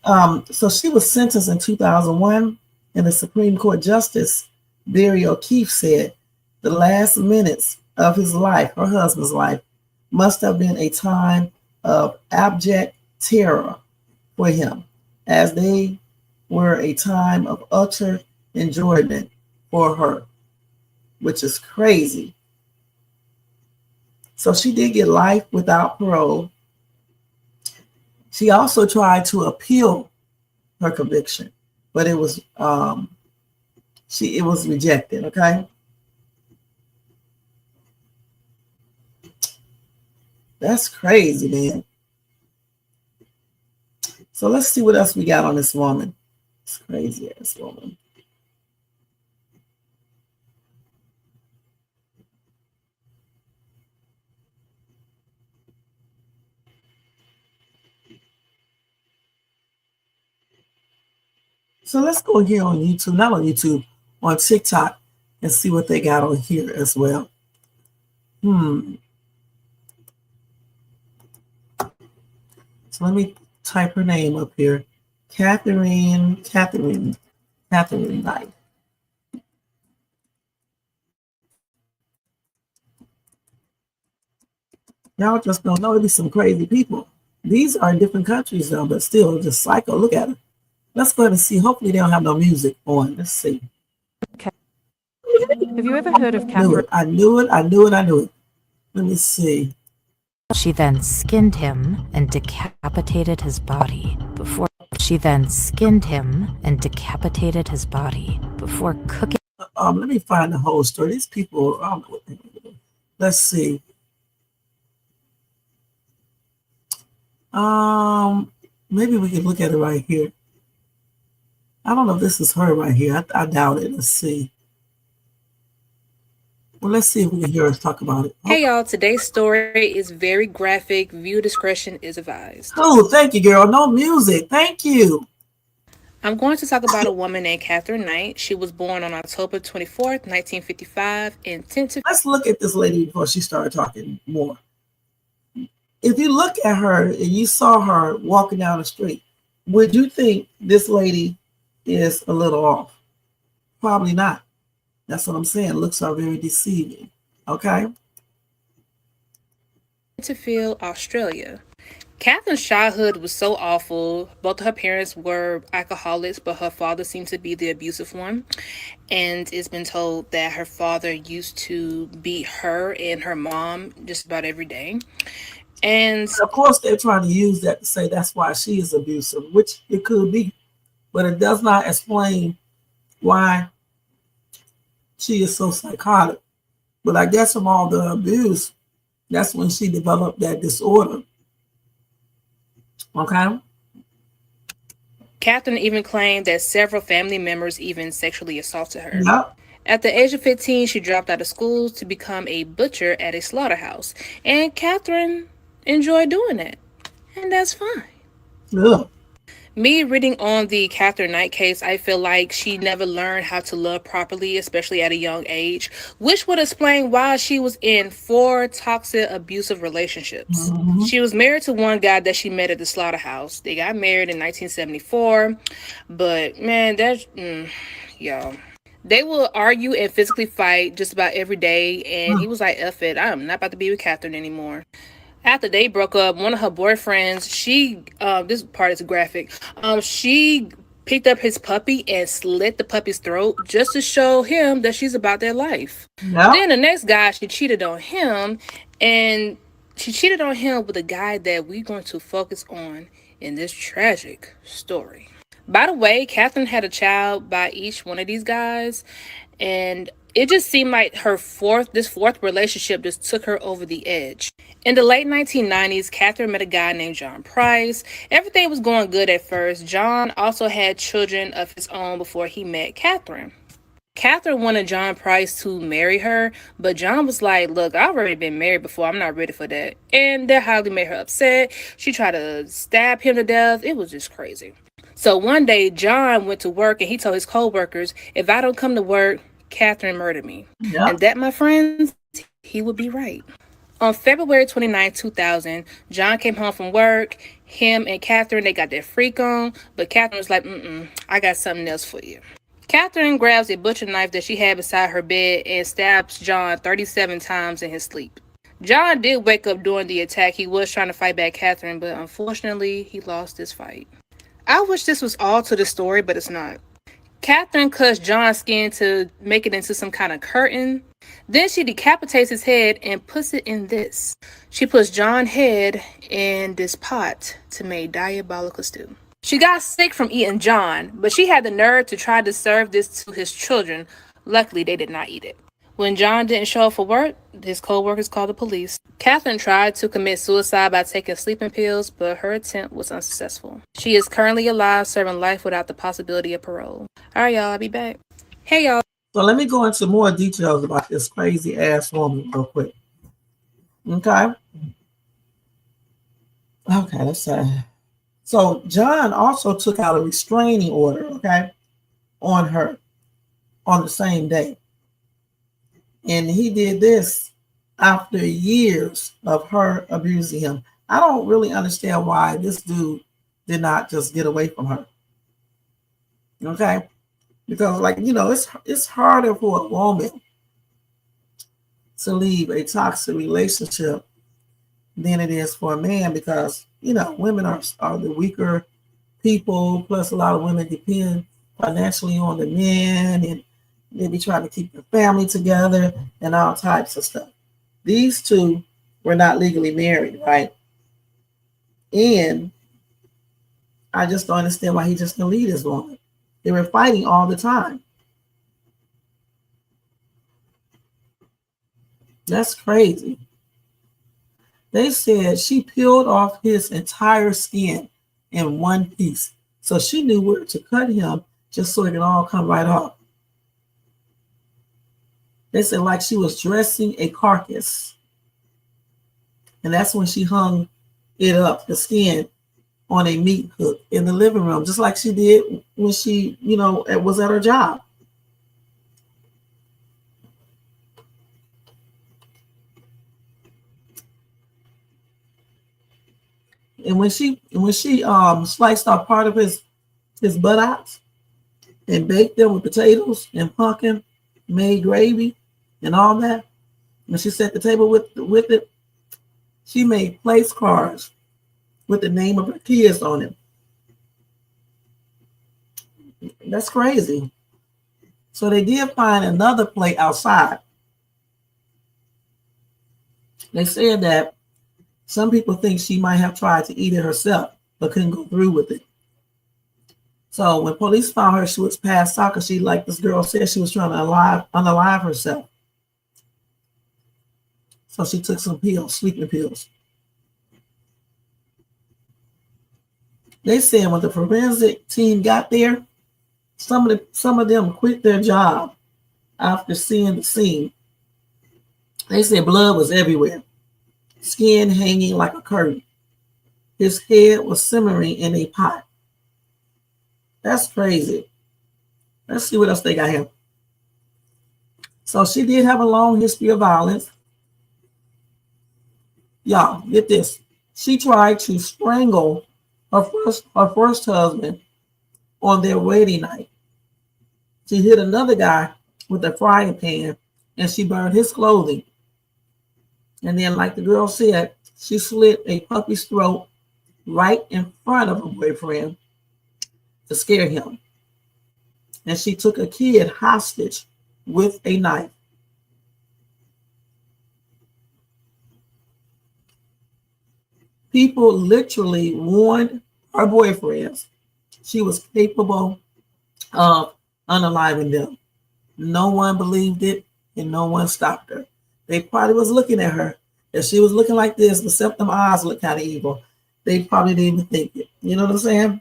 So she was sentenced in 2001, and the Supreme Court Justice Barry O'Keefe said the last minutes of his life, her husband's life, must have been a time of abject terror for him, as they were a time of utter enjoyment for her, which is crazy. So she did get life without parole. She also tried to appeal her conviction, but it was rejected. Okay, that's crazy, man. So let's see what else we got on this woman. It's crazy ass woman. So let's go here on YouTube, not on YouTube, on TikTok, and see what they got on here as well. So let me type her name up here. Catherine Knight. Y'all just don't know, it'd be some crazy people. These are in different countries though, but still just psycho. Look at it. Let's go ahead and see. Hopefully they don't have no music on. Let's see. Okay. Have you ever heard of Catherine? I knew it. Let me see. She then skinned him and decapitated his body before cooking. Let me find the whole story. These people, I don't know what they're doing. Let's see. Maybe we can look at it right here. I don't know if this is her right here. I doubt it. Let's see. Well, let's see if we can hear us talk about it. Hey y'all, today's story is very graphic. Viewer discretion is advised. Oh, thank you, girl. No music. Thank you. I'm going to talk about a woman named Catherine Knight. She was born on October 24th, 1955 in Tenterfield. Let's look at this lady before she started talking more. If you look at her and you saw her walking down the street, would you think this lady is a little off? Probably not. That's what I'm saying. Looks are very deceiving. Okay. Tenterfield, Australia. Catherine's childhood was so awful. Both of her parents were alcoholics, but her father seemed to be the abusive one. And it's been told that her father used to beat her and her mom just about every day. And of course, they're trying to use that to say that's why she is abusive, which it could be. But it does not explain why she is so psychotic. But I guess from all the abuse, that's when she developed that disorder. Okay. Catherine even claimed that several family members even sexually assaulted her. Yep. At the age of 15, she dropped out of school to become a butcher at a slaughterhouse. And Catherine enjoyed doing it. And that's fine. Yeah. Me reading on the Catherine Knight case, I feel like she never learned how to love properly, especially at a young age, which would explain why she was in 4 toxic, abusive relationships. Mm-hmm. She was married to one guy that she met at the slaughterhouse. They got married in 1974, but man, that's, y'all. They will argue and physically fight just about every day, and he was like, F it, I'm not about to be with Catherine anymore. After they broke up, one of her boyfriends, this part is graphic, she picked up his puppy and slit the puppy's throat just to show him that she's about their life. Yep. Then the next guy, she cheated on him, and she cheated on him with a guy that we're going to focus on in this tragic story. By the way, Catherine had a child by each one of these guys, and it just seemed like this fourth relationship just took her over the edge. In the late 1990s, Catherine met a guy named John Price. Everything was going good at first. John also had children of his own before he met Catherine. Catherine wanted John Price to marry her, but John was like, look, I've already been married before. I'm not ready for that. And that highly made her upset. She tried to stab him to death. It was just crazy. So one day, John went to work and he told his co-workers, if I don't come to work, Catherine murdered me. Yep. And that, my friends, he would be right. On February 29, 2000, John came home from work. Him and Catherine, they got their freak on, but Catherine was like, I got something else for you. Catherine grabs a butcher knife that she had beside her bed and stabs John 37 times in his sleep. John did wake up during the attack. He was trying to fight back Catherine, but unfortunately, he lost this fight. I wish this was all to the story, but it's not. Catherine cuts John's skin to make it into some kind of curtain. Then she decapitates his head and puts it in this. She puts John's head in this pot to make diabolical stew. She got sick from eating John, but she had the nerve to try to serve this to his children. Luckily, they did not eat it. When John didn't show up for work, his co-workers called the police. Catherine tried to commit suicide by taking sleeping pills, but her attempt was unsuccessful. She is currently alive, serving life without the possibility of parole. All right, y'all, I'll be back. Hey, y'all. So let me go into more details about this crazy ass woman real quick. Okay. Okay, let's say. So John also took out a restraining order, okay, on her on the same day. And he did this after years of her abusing him. I don't really understand why this dude did not just get away from her. Okay? Because, like, you know, it's harder for a woman to leave a toxic relationship than it is for a man because, you know, women are the weaker people. Plus, a lot of women depend financially on the men, and they be trying to keep the family together and all types of stuff. These two were not legally married, right? And I just don't understand why he just didn't leave this woman. They were fighting all the time. That's crazy. They said she peeled off his entire skin in one piece. So she knew where to cut him just so it could all come right off. They said like she was dressing a carcass. And that's when she hung it up, the skin, on a meat hook in the living room, just like she did when she, you know, was at her job. And when she sliced off part of his buttocks and baked them with potatoes and pumpkin, made gravy and all that, when she set the table with it, she made place cards with the name of her kids on it. That's crazy. So they did find another plate outside. They said that some people think she might have tried to eat it herself, but couldn't go through with it. So when police found her, she was passed out because she, like this girl said, she was trying to unalive herself. So she took some pills, sleeping pills. They said when the forensic team got there, some of them quit their job after seeing the scene. They said blood was everywhere, skin hanging like a curtain. His head was simmering in a pot. That's crazy. Let's see what else they got here. So she did have a long history of violence. Y'all, get this. She tried to strangle her first husband on their wedding night. She hit another guy with a frying pan and she burned his clothing. And then, like the girl said, she slit a puppy's throat right in front of her boyfriend to scare him. And she took a kid hostage with a knife. People literally warned her boyfriends she was capable of unaliving them. No one believed it and no one stopped her. They probably was looking at her. If she was looking like this, except them eyes look kind of evil, they probably didn't even think it. You know what I'm saying?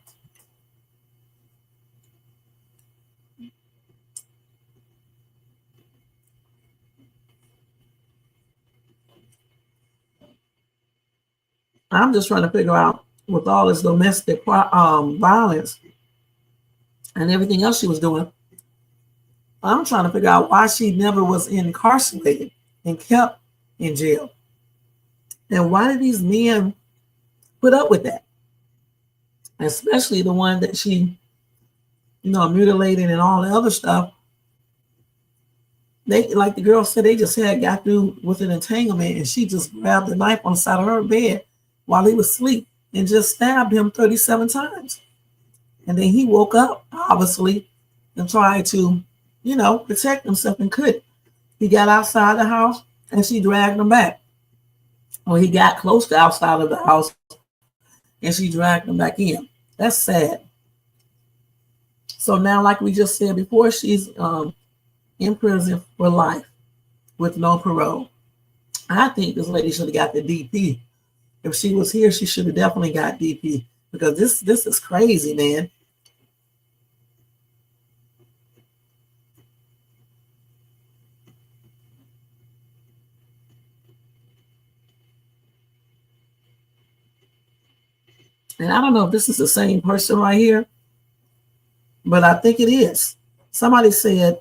I'm just trying to figure out with all this domestic violence and everything else she was doing, I'm trying to figure out why she never was incarcerated and kept in jail. And why do these men put up with that? Especially the one that she, mutilated and all the other stuff. They, like the girl said, they just got through with an entanglement, and she just grabbed the knife on the side of her bed while he was asleep and just stabbed him 37 times. And then he woke up, obviously, and tried to, protect himself and couldn't. He got outside the house and she dragged him back. Or he got close to outside of the house and she dragged him back in. That's sad. So now, like we just said before, she's in prison for life with no parole. I think this lady should have got the DP. If she was here, she should have definitely got DP, because this is crazy, man. And I don't know if this is the same person right here, but I think it is. Somebody said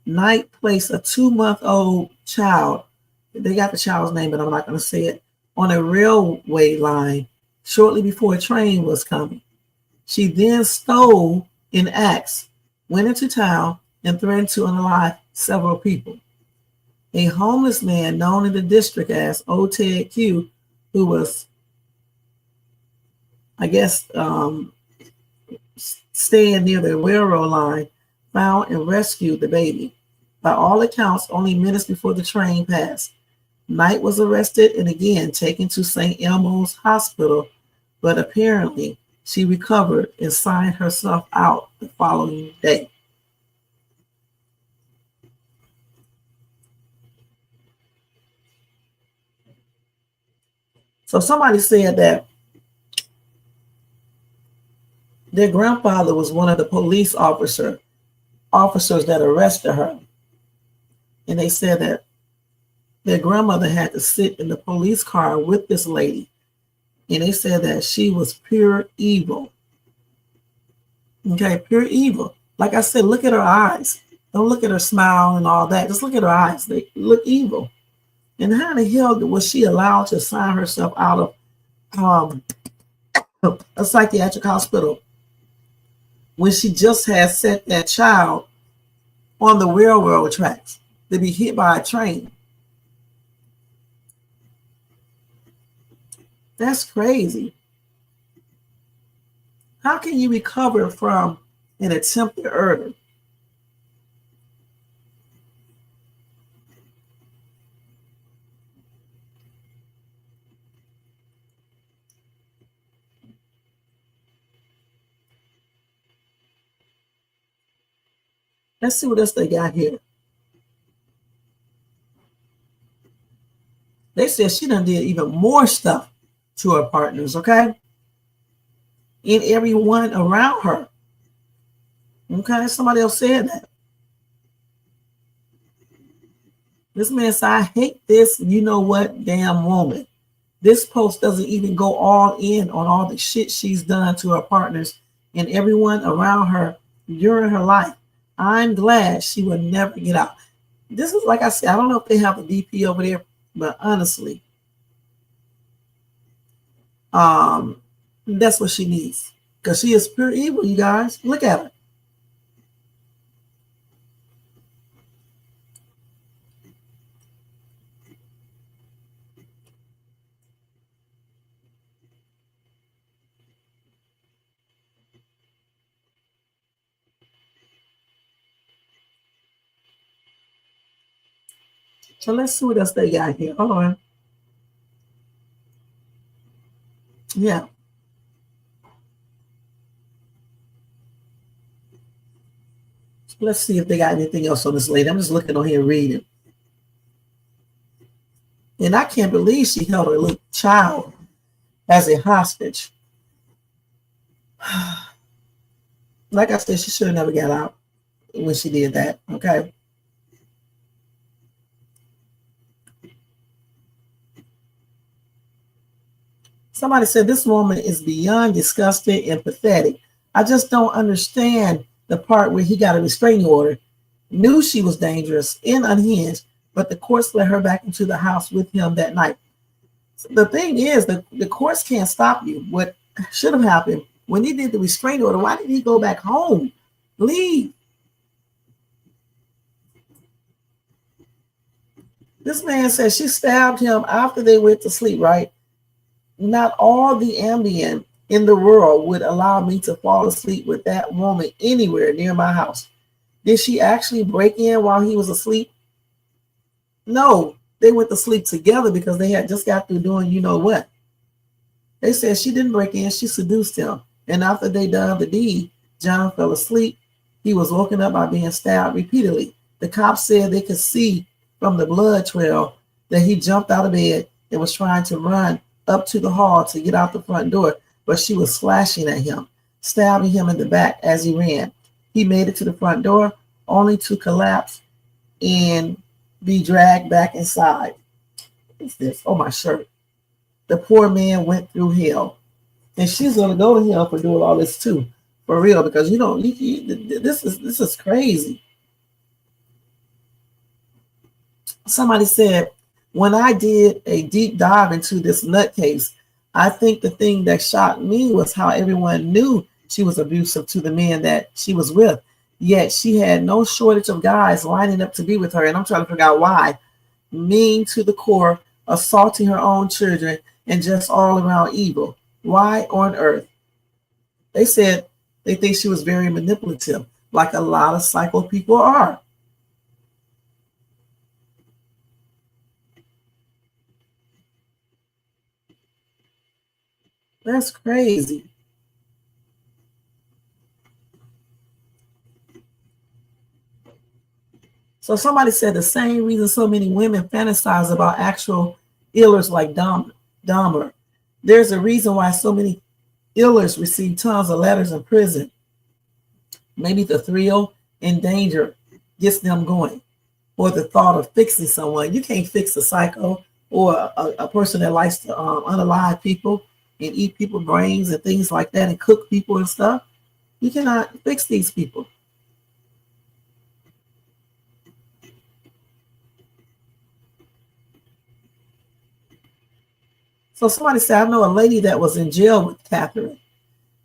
Knight placed a 2-month-old child, they got the child's name, but I'm not going to say it, on a railway line shortly before a train was coming. She then stole an axe, went into town, and threatened to unalive several people. A homeless man known in the district as Old Ted Q, who was, I guess, staying near the railroad line, found and rescued the baby. By all accounts, only minutes before the train passed. Knight was arrested and again taken to St. Elmo's Hospital, but apparently she recovered and signed herself out the following day. So somebody said that their grandfather was one of the police officers that arrested her. And they said that their grandmother had to sit in the police car with this lady. And they said that she was pure evil. Okay, pure evil. Like I said, look at her eyes. Don't look at her smile and all that. Just look at her eyes. They look evil. And how the hell was she allowed to sign herself out of a psychiatric hospital when she just had set that child on the railroad tracks to be hit by a train? That's crazy. How can you recover from an attempted murder? Let's see what else they got here. They said she done did even more stuff to her partners, okay? And everyone around her. Okay, somebody else said that. This man said, I hate this, you know what, damn woman. This post doesn't even go all in on all the shit she's done to her partners and everyone around her during her life. I'm glad she will never get out. This is, like I said, I don't know if they have a DP over there, but honestly, that's what she needs, because she is pure evil, you guys. Look at her. So let's see what else they got here. Hold on. Yeah. So let's see if they got anything else on this lady. I'm just looking on here reading. And I can't believe she held her little child as a hostage. Like I said, she should have never got out when she did that, okay? Somebody said this woman is beyond disgusting and pathetic. I just don't understand the part where he got a restraining order, knew she was dangerous and unhinged, but the courts let her back into the house with him that night. The thing is, the courts can't stop you. What should have happened when he did the restraining order, why did he go back home? Leave. This man said she stabbed him after they went to sleep, right? Not all the Ambien in the world would allow me to fall asleep with that woman anywhere near my house. Did she actually break in while he was asleep? No, they went to sleep together because they had just got through doing you know what. They said she didn't break in, she seduced him. And after they done the deed, John fell asleep. He was woken up by being stabbed repeatedly. The cops said they could see from the blood trail that he jumped out of bed and was trying to run up to the hall to get out the front door, but she was slashing at him, stabbing him in the back as he ran. He made it to the front door only to collapse and be dragged back inside. What's this? Oh, my shirt. The poor man went through hell. And she's going to go to hell for doing all this too, for real, because this is crazy. Somebody said, when I did a deep dive into this nutcase, I think the thing that shocked me was how everyone knew she was abusive to the men that she was with. Yet she had no shortage of guys lining up to be with her. And I'm trying to figure out why. Mean to the core, assaulting her own children, and just all around evil. Why on earth? They said they think she was very manipulative, like a lot of psycho people are. That's crazy. So somebody said the same reason so many women fantasize about actual illers like Dahmer. There's a reason why so many illers receive tons of letters in prison. Maybe the thrill and danger gets them going, or the thought of fixing someone. You can't fix a psycho or a person that likes to unalive people and eat people's brains and things like that and cook people and stuff. You cannot fix these people. So somebody said, I know a lady that was in jail with Catherine.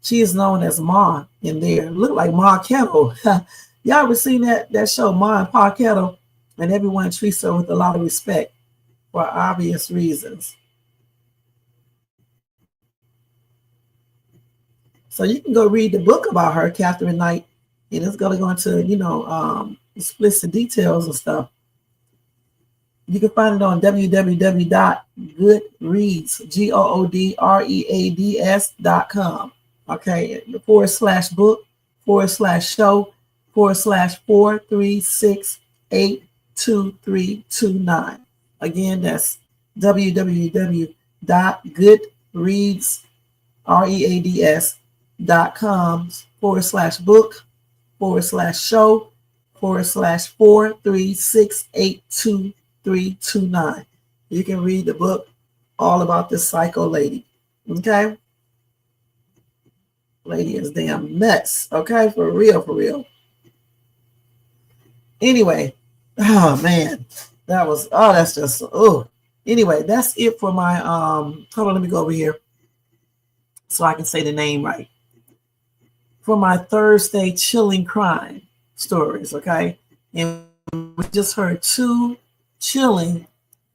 She is known as Ma in there. Look like Ma Kettle. Y'all ever seen that show, Ma and Pa Kettle? And everyone treats her with a lot of respect for obvious reasons. So you can go read the book about her, Catherine Knight, and it's going to go into, explicit details and stuff. You can find it on www.goodreads.com. Okay, /book/show/436822329. Again, that's www.goodreads.com/book/show/436822329. You can read the book all about this psycho lady. Okay? Lady is damn nuts. Okay? For real, for real. Anyway, oh man. That's just, Anyway, that's it for my, hold on, let me go over here so I can say the name right. For my Thursday chilling crime stories, okay? And we just heard 2 chilling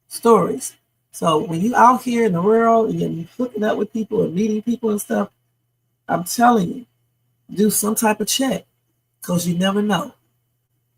stories. So when you out here in the world and you're hooking up with people and meeting people and stuff, I'm telling you, do some type of check, because you never know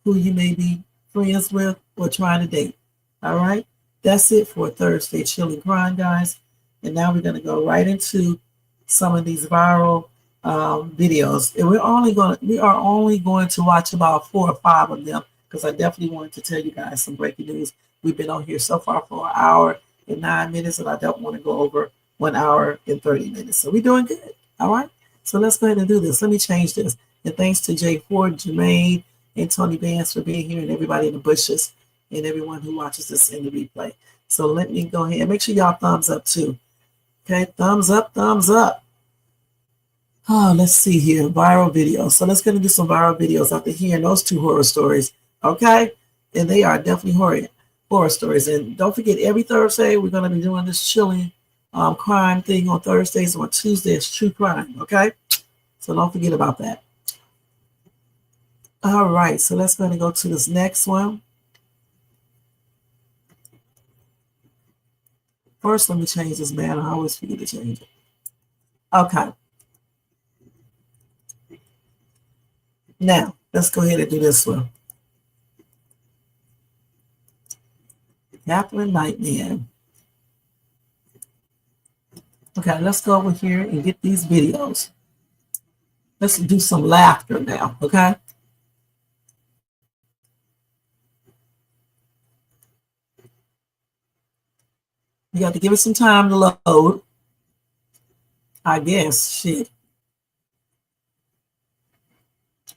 who you may be friends with or trying to date. All right? That's it for Thursday chilling crime, guys. And now we're going to go right into some of these viral videos. And we are only going to watch about 4 or 5 of them, because I definitely wanted to tell you guys some breaking news. We've been on here so far for 1 hour and 9 minutes, and I don't want to go over 1 hour and 30 minutes. So we're doing good. All right. So let's go ahead and do this. Let me change this. And thanks to Jay Ford, Jermaine, and Tony Vance for being here, and everybody in the bushes, and everyone who watches this in the replay. So let me go ahead and make sure y'all thumbs up too. Okay, thumbs up, thumbs up. Oh, let's see here, viral videos. So let's go and do some viral videos after hearing those 2 horror stories. Okay, and they are definitely horror stories. And don't forget, every Thursday, we're going to be doing this chilling crime thing on Thursdays. On Tuesday, it's true crime, okay? So don't forget about that. All right, so let's go and go to this next one. First, let me change this banner. I always forget to change it. Okay. Now, let's go ahead and do this one. Kaplan Nightman. Okay, let's go over here and get these videos. Let's do some laughter now, okay? You got to give it some time to load. I guess, shit.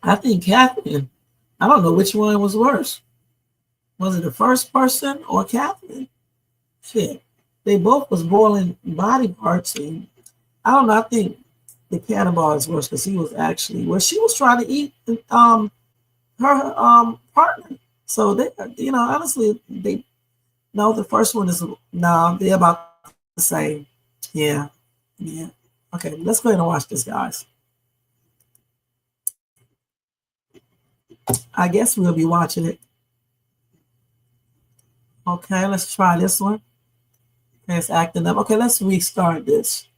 I think Catherine, I don't know which one was worse. Was it the first person or Catherine? Shit. They both was boiling body parts. And I don't know, I think the cannibal is worse because he was actually, well, she was trying to eat her partner. So they, you know, honestly, they, no, the first one is, no, they're about the same. Yeah, yeah. Okay, let's go ahead and watch this, guys. I guess we'll be watching it. Okay, let's try this one. Okay, it's acting up. Okay, let's restart this.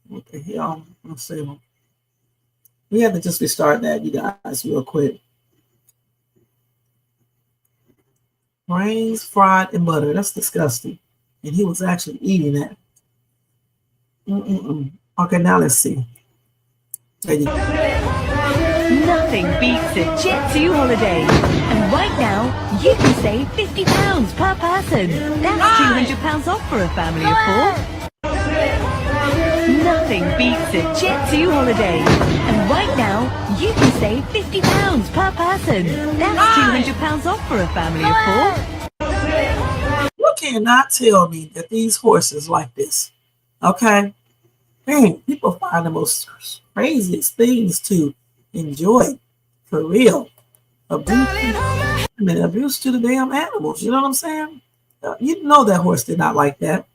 What the hell? Let's see. We have to just restart that, you guys, real quick. Brains fried in butter. That's disgusting. And he was actually eating that. Okay, now let's see. There you go. Nothing beats a Jet2 holiday. And right now, you can save £50 per person. That's £200 off for a family of 4. Nothing beats a Jet2 holiday. And right now, you can save £50 per person. That's £200 off for a family of 4. You cannot tell me that these horses like this. Okay? Man, people find the most craziest things to enjoy. For real. Abuse to the damn animals. You know what I'm saying? You know that horse did not like that.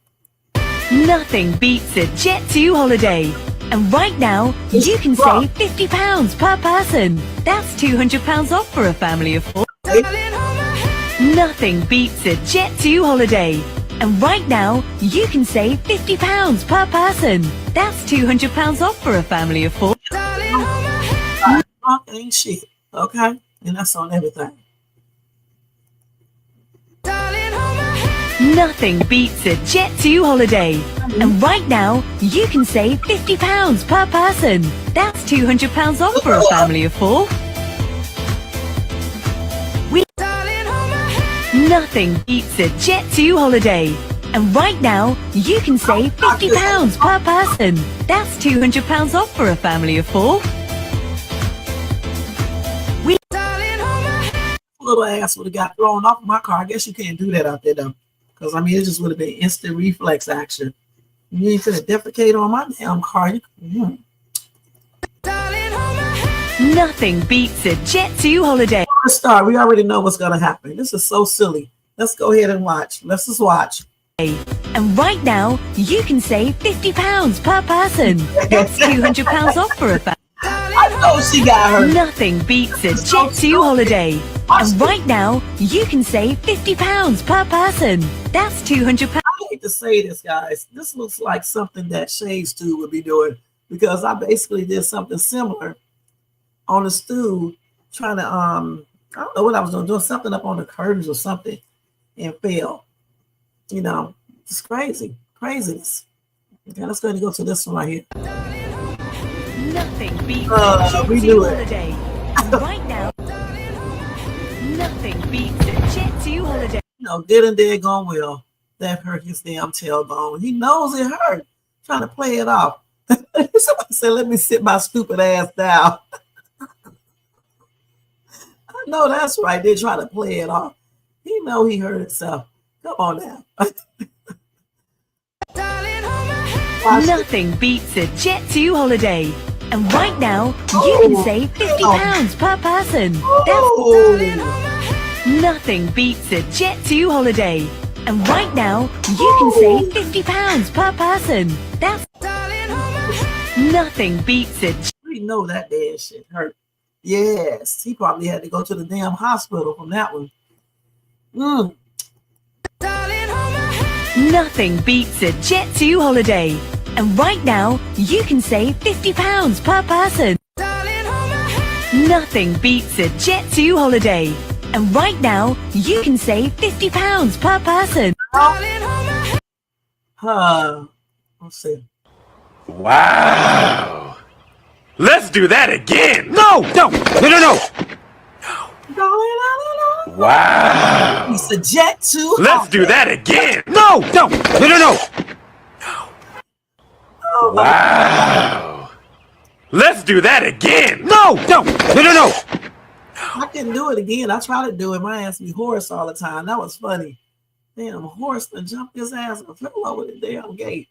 Nothing beats a Jet2 holiday. And right now, you can save £50 per person. That's £200 off for a family of 4. Nothing beats a Jet2 holiday. And right now, you can save £50 per person. That's £200 off for a family of 4. Ain't shit, okay? And that's on everything. Nothing beats a Jet2 holiday. And right now, you can save £50 per person. That's £200 off for a family of 4. Nothing beats a Jet2 holiday. And right now, you can save £50 per person. That's £200 off for a family of 4. Little ass would have got thrown off of my car. I guess you can't do that out there, though. Because, I mean, it just would have been instant reflex action. You ain't gonna defecate on my damn car. Nothing beats a Jet2 holiday. Let's start. We already know what's gonna happen. This is so silly. Let's go ahead and watch. Let's just watch. And right now, you can save £50 per person. That's £200 off for a family. I know she got her. Nothing beats a Jet2 holiday. And right now, you can save £50 per person. That's £200. I hate to say this, guys. This looks like something that Shades 2 would be doing, because I basically did something similar on the stool, trying to I don't know what I was doing something up on the curtains or something, and failed. You know, it's crazy, craziness. Okay, let's go ahead and go to this one right here. Nothing beats a Jet2 holiday. And right now, nothing beats a Jet2 holiday. You know, good and dead gone well. That hurt his damn tailbone. He knows it hurt. Trying to play it off. Somebody said, "Let me sit my stupid ass down." I know that's right. They're trying to play it off. He know he hurt himself. Come on now. Nothing beats a Jet2 holiday. And right now, you can save £50 per person. Nothing beats a Jet2 holiday. And right now, you can save £50 per person. That's nothing beats it. We know that dead shit hurt. Yes, he probably had to go to the damn hospital from that one. Nothing beats a Jet2 holiday. And right now, you can save £50 per person. Nothing beats a Jet2 holiday. And right now, you can save £50 per person. Let's see. Wow. Let's do that again. No. Wow. It's a Jet2. Let's do that again. No. Oh, wow. Let's do that again. No. I couldn't do it again. I tried to do it. My ass be hoarse all the time. That was funny. Damn, horse and jumped his ass and fell over the damn gate.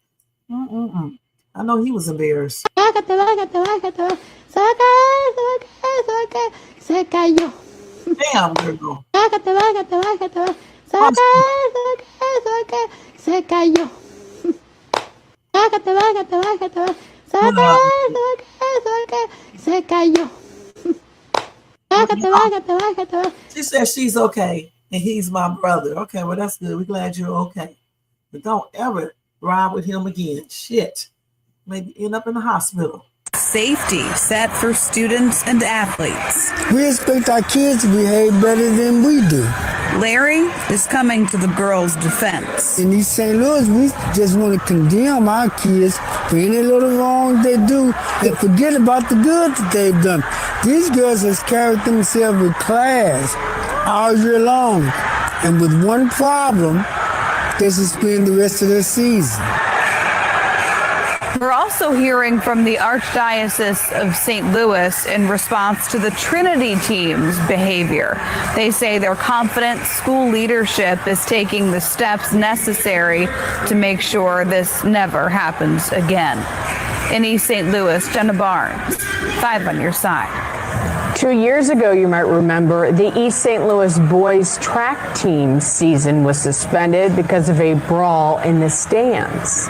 I know he was embarrassed. Damn, girl. She says she's okay and he's my brother. Okay, well, that's good. We're glad you're okay. But don't ever ride with him again. Shit. Maybe end up in the hospital. Safety set for students and athletes. We expect our kids to behave better than we do. Larry is coming to the girls' defense. In East St. Louis, we just want to condemn our kids for any little wrong they do and forget about the good that they've done. These girls have carried themselves with class all year long, and with one problem, they suspend the rest of their season. We're also hearing from the Archdiocese of St. Louis in response to the Trinity team's behavior. They say they're confident school leadership is taking the steps necessary to make sure this never happens again. In East St. Louis, Jenna Barnes, 5 on your side. 2 years ago, you might remember, the East St. Louis boys track team season was suspended because of a brawl in the stands.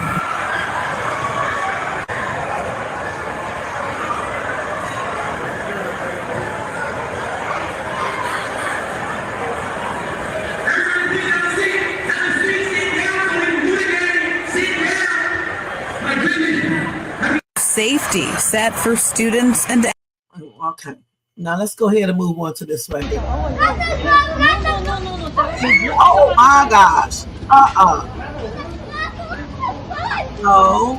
Safety set for students and... Okay. Now let's go ahead and move on to this right here. Oh my gosh. No.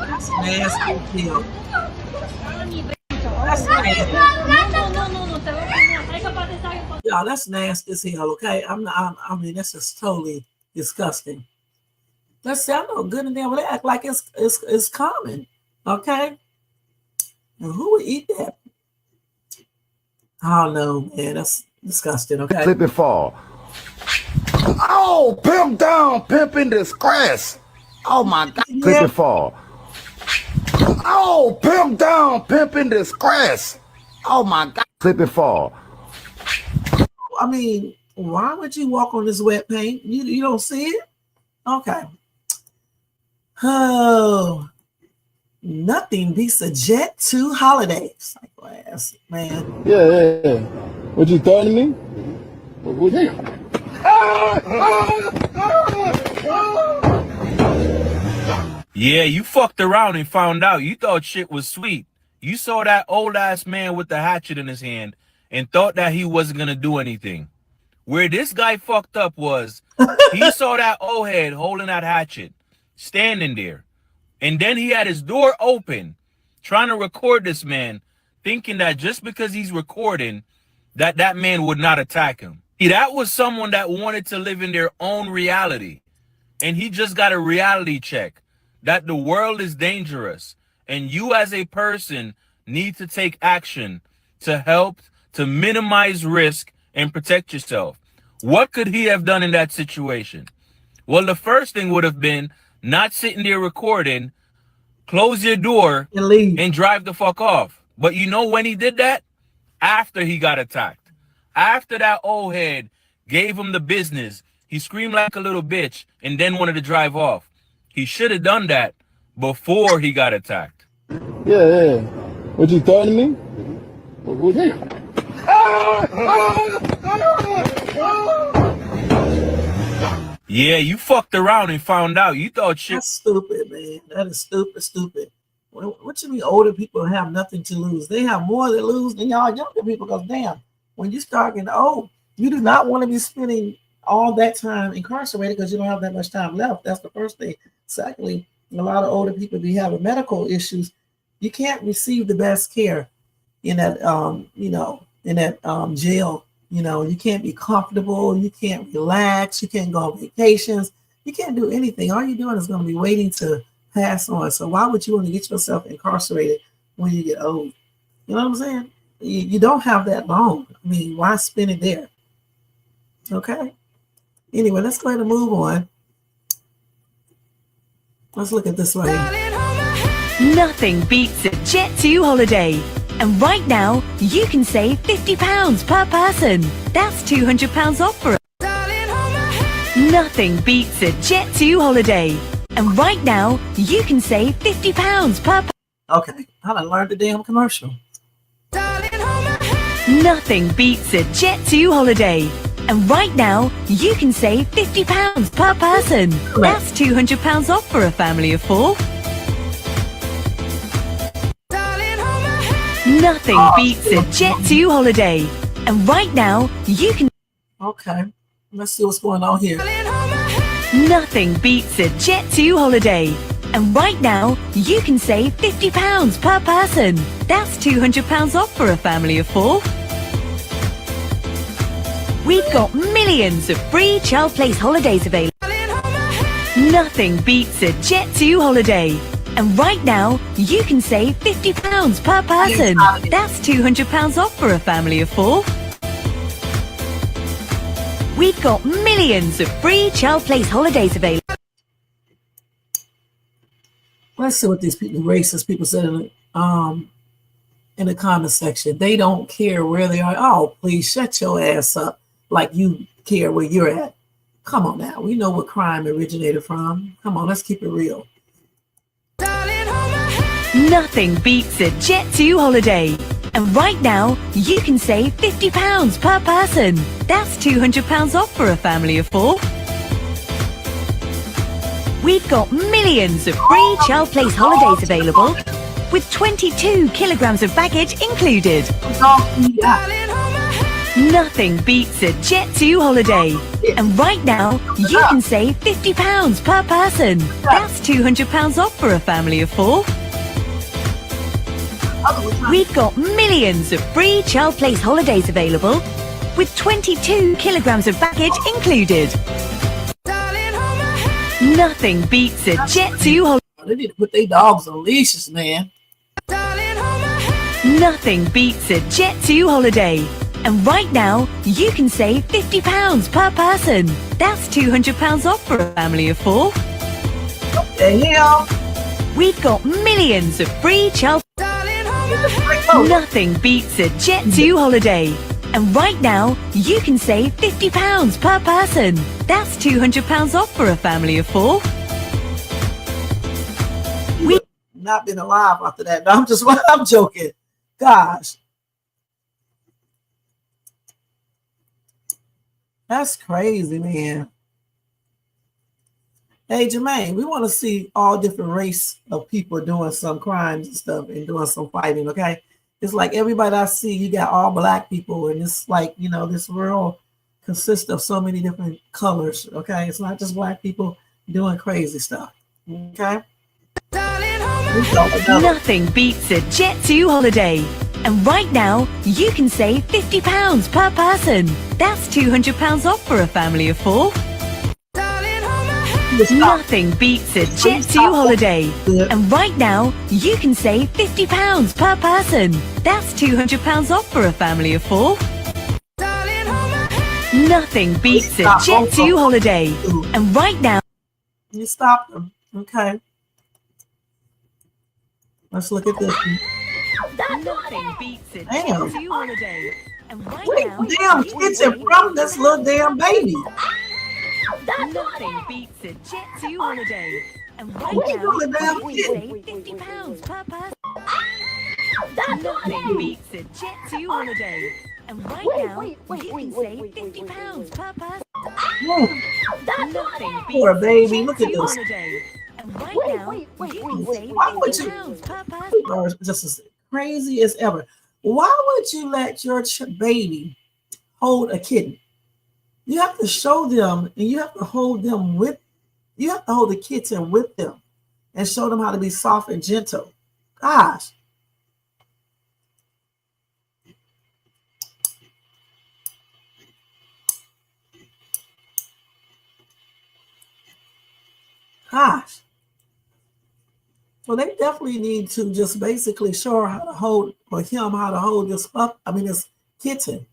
That's nasty appeal. That's nasty. Y'all, that's nasty as hell, okay? I mean, that's just totally disgusting. Let's say I know good and damn well they act like it's common, okay? And who would eat that? I don't know, man. That's disgusting, okay? Slip and fall. Oh, pimp down, pimp in disgrace. Oh my God. Yeah. Slip and fall. Oh, pimp down, pimp in disgrace. Oh my God. Slip and fall. I mean, why would you walk on this wet paint? You don't see it? Okay. Oh, nothing beats a Jet2 holiday. Psycho ass, man. Yeah. What you thought of me? What you? Yeah, you fucked around and found out. You thought shit was sweet. You saw that old ass man with the hatchet in his hand and thought that he wasn't gonna do anything. Where this guy fucked up was he saw that old head holding that hatchet, standing there. And then he had his door open, trying to record this man, thinking that just because he's recording, that man would not attack him. That was someone that wanted to live in their own reality. And he just got a reality check that the world is dangerous. And you as a person need to take action to help to minimize risk and protect yourself. What could he have done in that situation? Well, the first thing would have been not sitting there recording, close your door and leave and drive the fuck off. But you know when he did that? After he got attacked. After that old head gave him the business, he screamed like a little bitch and then wanted to drive off. He should have done that before he got attacked. Yeah. What you threatening me? What you? Yeah, you fucked around and found out. You thought shit. That's stupid, man. That is stupid. What you mean older people have nothing to lose? They have more to lose than y'all younger people, because damn, when you start getting old, you do not want to be spending all that time incarcerated because you don't have that much time left. That's the first thing. Secondly, a lot of older people be having medical issues. You can't receive the best care in that jail. You can't be comfortable, you can't relax, you can't go on vacations, you can't do anything. All you're doing is going to be waiting to pass on. So why would you want to get yourself incarcerated when you get old? You know what I'm saying? You don't have that long. I mean, why spend it there? Okay. Anyway, let's go ahead and move on. Let's look at this one. Nothing beats a Jet2 holiday. And right now, you can save £50 per person. That's £200 off for Nothing beats a Jet2 holiday. And right now, you can save £50 per person. Okay, I done learned the damn commercial. Nothing beats a Jet2 holiday. And right now, you can save £50 per person. That's £200 off for a family of 4. Nothing beats a Jet2 holiday. And right now, you can... Okay, let's see what's going on here. Nothing beats a Jet2 holiday. And right now, you can save £50 per person. That's £200 off for a family of 4. We've got millions of free child place holidays available. Nothing beats a Jet2 holiday. And right now, you can save £50 per person. That's £200 off for a family of 4. We've got millions of free child place holidays available. Let's see what these racist people said in the comment section. They don't care where they are. Oh, please shut your ass up like you care where you're at. Come on now. We know where crime originated from. Come on, let's keep it real. Nothing beats a Jet2 holiday. And right now, you can save £50 per person. That's £200 off for a family of 4. We've got millions of free child place holidays available, with 22 kilograms of baggage included. Nothing beats a Jet2 holiday. And right now, you can save £50 per person. That's £200 off for a family of 4. We've got millions of free child place holidays available, with 22 kilograms of baggage included. Nothing beats a Jet2 holiday. They need to put their dogs on leashes, man. Nothing beats a Jet2 holiday. And right now, you can save £50 per person. That's £200 off for a family of 4. What the hell? We've got millions of free child... Nothing beats a Jet2 holiday. And right now, you can save £50 per person. That's £200 off for a family of 4. We've not been alive after that. No, I'm joking. Gosh. That's crazy, man. Hey, Jermaine, we want to see all different race of people doing some crimes and stuff and doing some fighting, okay? It's like everybody I see, you got all black people, and it's like, this world consists of so many different colors, okay? It's not just black people doing crazy stuff, okay? Nothing beats a Jet2 holiday. And right now, you can save £50 per person. That's £200 off for a family of 4. Nothing beats a Jet2 holiday. And right now, you can save £50 per person. That's £200 off for a family of 4. Nothing beats a Jet2 holiday. And right now... You stop them. Okay. Let's look at this. Nothing beats a Damn. Jet2 holiday. And right Wait, now, damn kitchen from this little damn baby. Nothing beats a Jet2 holiday. And right Wait, now, the damn you kid. can save £50 per person. Nothing beats a Jet2 holiday. And right now, you can save £50 per person. Nothing beats Poor baby, a look at Jet2 this. holiday. And right now, you can save Why would £50 per person. you are just as crazy as ever? Why would you let your baby hold a kitten? You have to show them, and you have to hold them with. You have to hold the kitten with them, and show them how to be soft and gentle. Gosh. Gosh. Well, they definitely need to just basically show her how to hold, or him how to hold this pup. I mean, this kitten.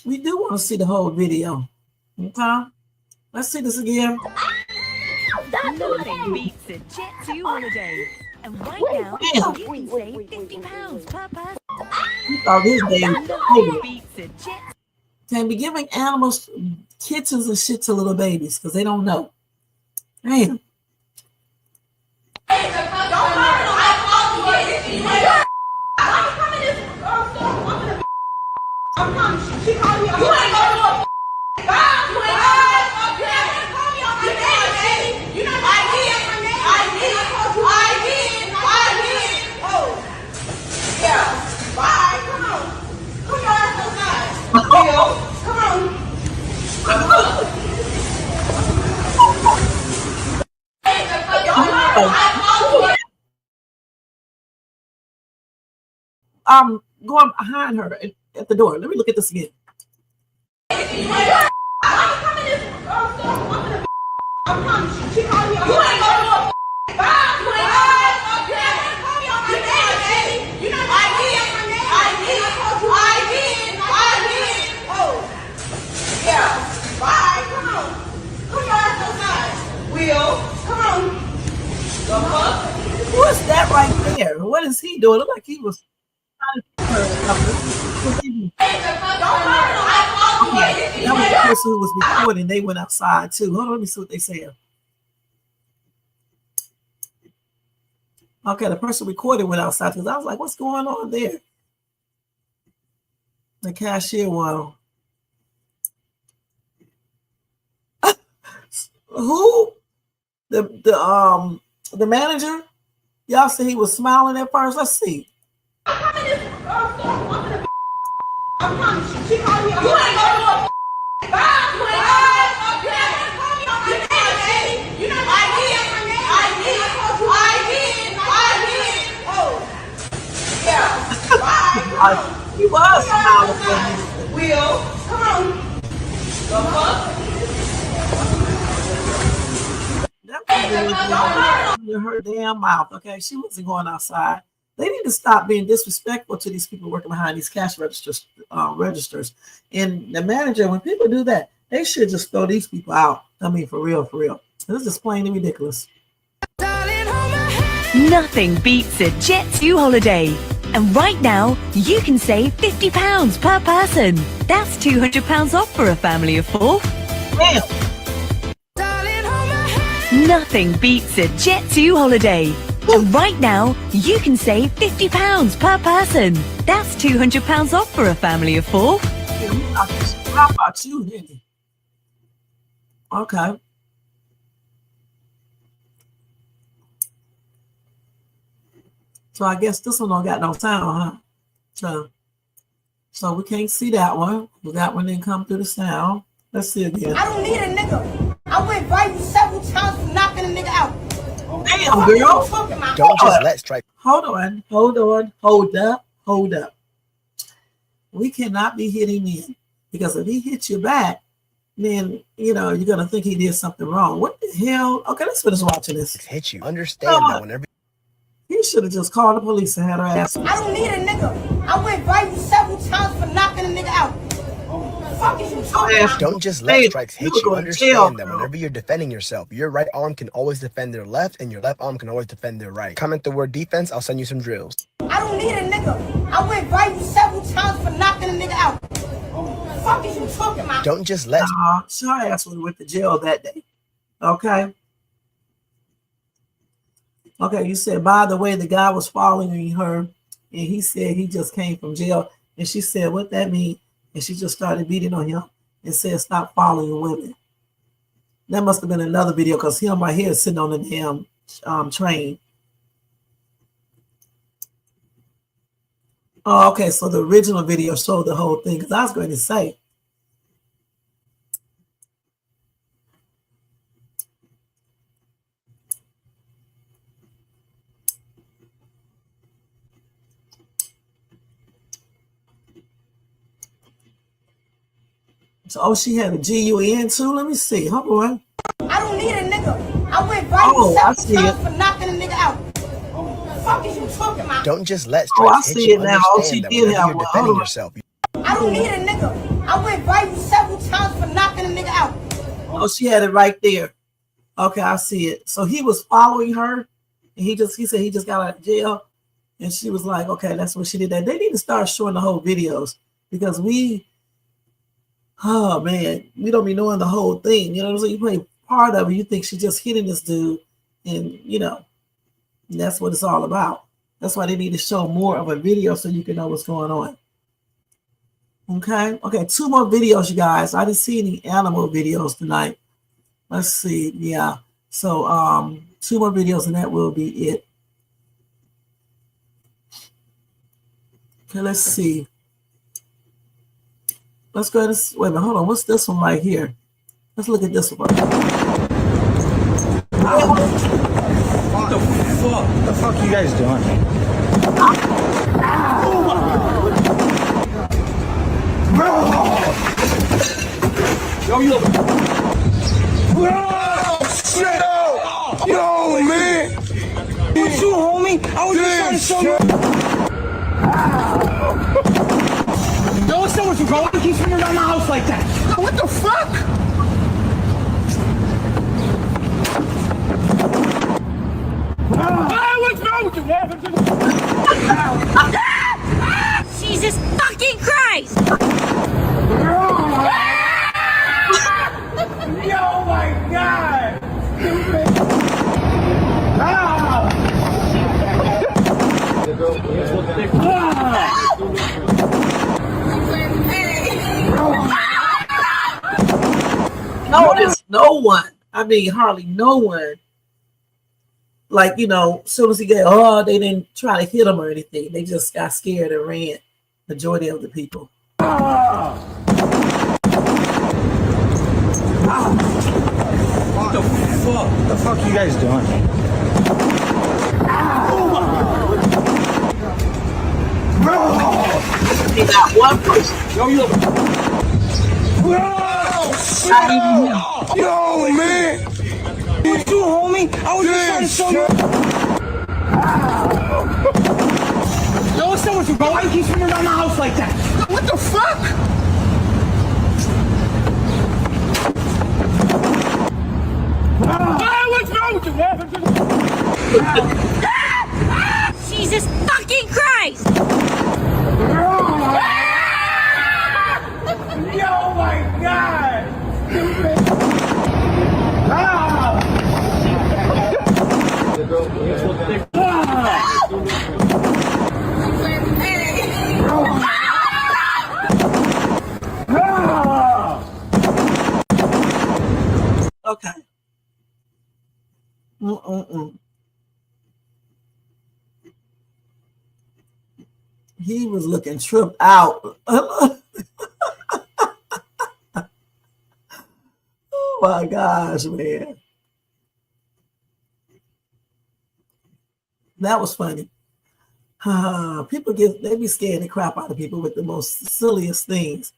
We do want to see the whole video. Okay, let's see this again. Nothing beats a Jet2 holiday. And right now, you can save £50 per person. You thought this baby Nothing beats a Jet. can't be giving animals, kittens and shit to little babies because they don't know. Damn. Going behind her at the door. Let me look at this again. Who is that right there? What is he doing? Look like he was trying to her or something. That was the person who was recording. They went outside too. Hold on, let me see what they said. Okay, the person recording went outside because I was like, what's going on there? The cashier one. Who? The manager? Y'all said he was smiling at first. Let's see. He was smiling for me. Will, come on. That was her damn mouth. Okay, she wasn't going outside. They need to stop being disrespectful to these people working behind these cash registers. And the manager, when people do that, they should just throw these people out. I mean, for real, for real. This is plain and ridiculous. Nothing beats a Jet2 holiday. And right now, you can save £50 per person. That's £200 off for a family of 4. Damn. Nothing beats a Jet2 holiday. And right now, you can save £50 per person. That's £200 off for a family of 4. How about you, Henry? Okay. So I guess this one don't got no sound, huh? So we can't see that one. That one didn't come through the sound. Let's see again. I don't need a nigga. I went right several times for knocking a nigga out. Damn, girl. Don't just let strike. Hold on. Hold up. We cannot be hitting men, because if he hits you back, then you're gonna think he did something wrong. What the hell? Okay, let's finish watching this. Hit you. Understand that whenever he should have just called the police and had her ass. I don't need a nigga. I went by you several times for knocking a nigga out. Fuck is you talking about? don't just let strikes hit you. Understand that whenever you're defending yourself, your right arm can always defend their left, and your left arm can always defend their right. Comment the word defense. I'll send you some drills. I don't need a nigga. I went by you several times for knocking a nigga out. Fuck is you talking about? Don't just let. So her ass went to jail that day. Okay. Okay, you said, by the way, the guy was following her, and he said he just came from jail. And she said, what that mean? And she just started beating on him and said, stop following women. That must have been another video, because him right here is sitting on the damn train. Oh, okay, so the original video showed the whole thing, because I was going to say, so, she had a GUN too? Let me see. Hold on. I don't need a nigga. I went by you several times for knocking a nigga out. Fuck is you talking about? Don't just let strikes hit you. Now. Understand that whenever you're defending yourself. I don't need a nigga. I went by you several times for knocking a nigga out. Oh, she had it right there. Okay, I see it. So he was following her, and he said he just got out of jail, and she was like, okay, that's what she did. That they need to start showing the whole videos, because oh man, we don't be knowing the whole thing. You know what I'm saying? You play part of it, you think she's just hitting this dude, and that's what it's all about. That's why they need to show more of a video so you can know what's going on. Okay, 2 more videos, you guys. I didn't see any animal videos tonight. Let's see. Yeah, so 2 more videos, and that will be it. Okay, let's see. Let's go to, wait a minute, hold on. What's this one right here? Let's look at this one. What the fuck you guys doing? Yo, you. Oh, shit! Yo, man! What you, homie? I was just trying to show you. Yo, what's up with you, bro? Why do you keep swinging around my house like that? What the fuck? What's wrong with you? Jesus fucking Christ! Oh my God! Notice no one. I mean, hardly no one. Like, as soon as he got, they didn't try to hit him or anything. They just got scared and ran. Majority of the people. What the fuck? What the fuck you guys doing? They got one person. Yo, you. Not even him. Yo, man! What you, homie? I was just trying to show you. Yo, what's up with you, bro? Why do you keep swinging around my house like that? What the fuck? What's wrong with you? Jesus fucking Christ! Oh my God! Okay. He was looking tripped out. Oh my gosh, man. That was funny. People they be scaring the crap out of people with the most silliest things.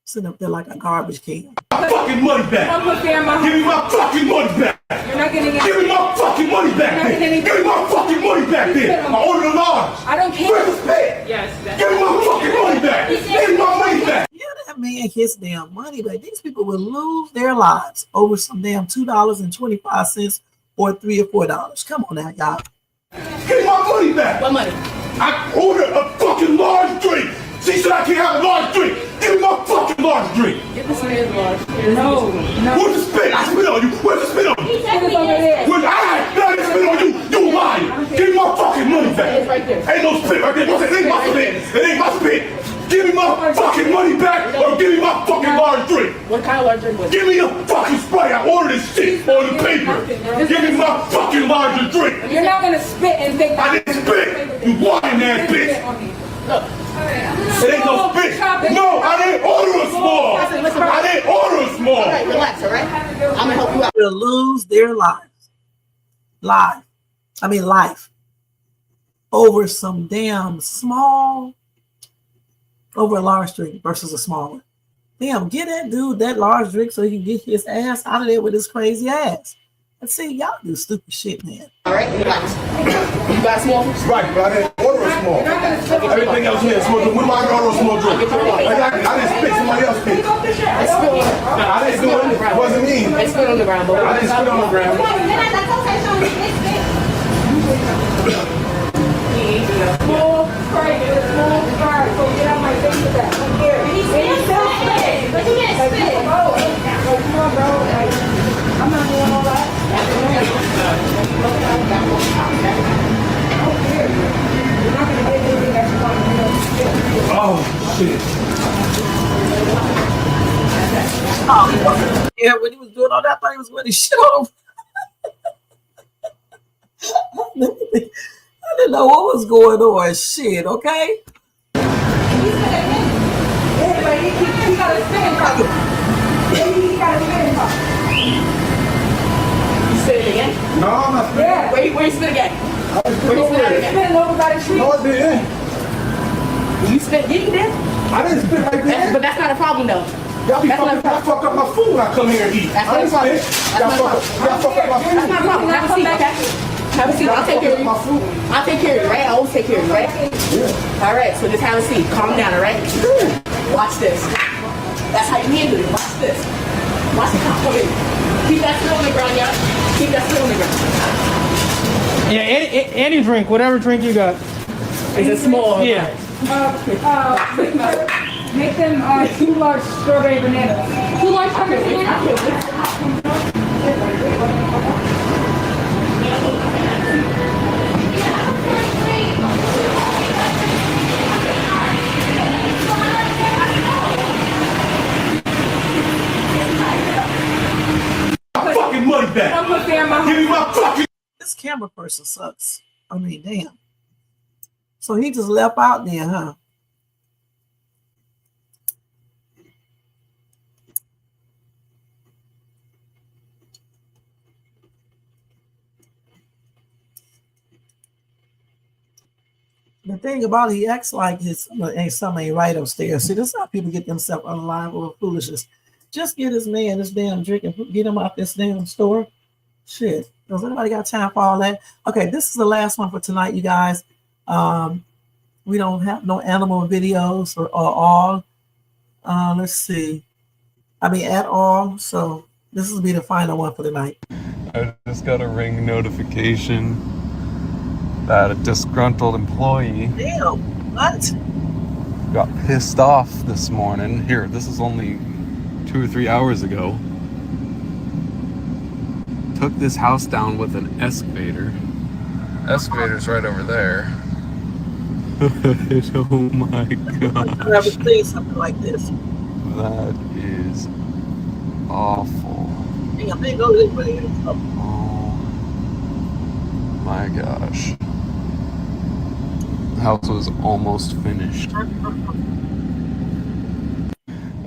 Sitting up there like a garbage can. My fucking money back. Give me my fucking money back. You're not getting it. Give me my fucking money back. Then. Give me my fucking money back. Then I ordered a large. I don't care. Where's the spit? Yes. Give me my fucking money back. Give me my money back. Yeah, that man his damn money back. These people will lose their lives over some damn $2.25 or $3 or $4. Come on now, y'all. Give me my money back. What money? I ordered a fucking large drink. She said I can't have a large drink. Give me my fucking large drink. Give this man large. No. Where's the spit? I spit on you. Where's the spit on you? Where's I didn't spit on you. You lying. Give me my fucking money back. It's right there. Ain't no spit right there. It ain't my spit. It ain't my spit. Give me my fucking money back or give me my fucking large drink. What kind of large drink was it? Give me a fucking Sprite. I ordered this shit on the paper. Give me my fucking larger drink. You're not gonna spit and think I didn't spit. You lying ass bitch. Look. It ain't no spit. No, I didn't order a small. I didn't order a small. All right, relax, all right? I'm gonna help you out. They'll lose their lives. Life. Over some damn small, over a large drink versus a small one. Damn, get that dude that large drink so he can get his ass out of there with his crazy ass. And see, y'all do stupid shit, man. All right, relax. You got a small? Right, but I didn't order a small. Everything else here is small. When am I going to order a small drink? I didn't spit, somebody else spit. I didn't do it. It wasn't me. It spit on the ground, but I didn't spit on the ground. Small Sprite, small Sprite. So get out my face with that. Here. He's still spitting. But he didn't spit. Come on, bro. I'm not doing all that. Oh, shit. Oh, yeah, when he was doing all that, I thought he was winning shit on him. I didn't know what was going on. Shit, okay? He got a spin problem. He got a spin problem. You spit it again? No, I'm not spitting. Yeah. Where you spit again? Where you spit it again? Spitting over by the tree. No, I didn't. You spit, you did? I didn't spit right there. But that's not a problem, though. Y'all fuck up my food when I come here and eat. That's not a problem. Y'all fuck up my food. That's not a problem. Have a seat. Have a seat. I'll take care of you. I'll take care of you, right? I always take care of you, right? Yeah. All right, so just have a seat. Calm down, all right? Watch this. That's how you handle it. Watch this. Watch the cop come in. Keep that spit on the ground, y'all. Keep that spit on the ground. Yeah, any drink, whatever drink you got. Is it small? Yeah. Make them 2 large strawberry bananas. 2 large strawberry bananas? Fucking money back. Give me my fucking. This camera person sucks. I mean, damn. So he just left out there, huh? The thing about it, he acts like something ain't right upstairs. See, this is how people get themselves unalive over foolishness. Just get this man this damn drink and get him out this damn store. Shit. Does anybody got time for all that? Okay, this is the last one for tonight, you guys. We don't have no animal videos or all. Let's see. At all. So this will be the final one for tonight. I just got a Ring notification that a disgruntled employee what? got pissed off this morning. Here, this is only 2 or 3 hours ago. Took this house down with an excavator. Excavator's right over there. Oh my gosh. I've never seen something like this. That is awful. Oh my gosh. The house was almost finished.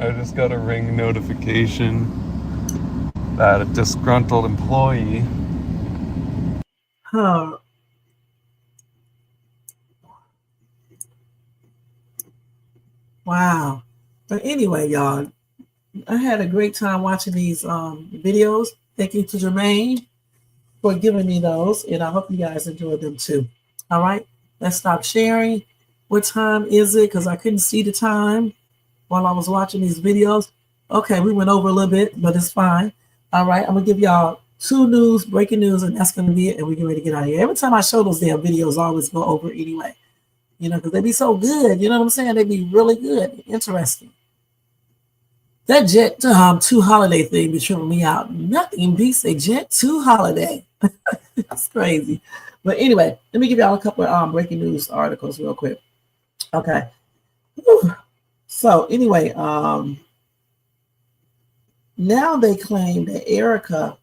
I just got a Ring notification that a disgruntled employee Wow. But anyway, y'all, I had a great time watching these videos. Thank you to Jermaine for giving me those, and I hope you guys enjoyed them too. All right, let's stop sharing. What time is it? Because I couldn't see the time while I was watching these videos. Okay, we went over a little bit, but it's fine. All right, I'm gonna give y'all breaking news, and that's gonna be it, and we get ready to get out of here. Every time I show those damn videos, I always go over anyway, because they be so good. You know what I'm saying? They be really good, interesting. That Jet 2 holiday thing be tripping me out. Nothing beats a Jet 2 holiday. That's crazy. But anyway, let me give y'all a couple of breaking news articles real quick. Okay. Whew. So anyway, now they claim that Erica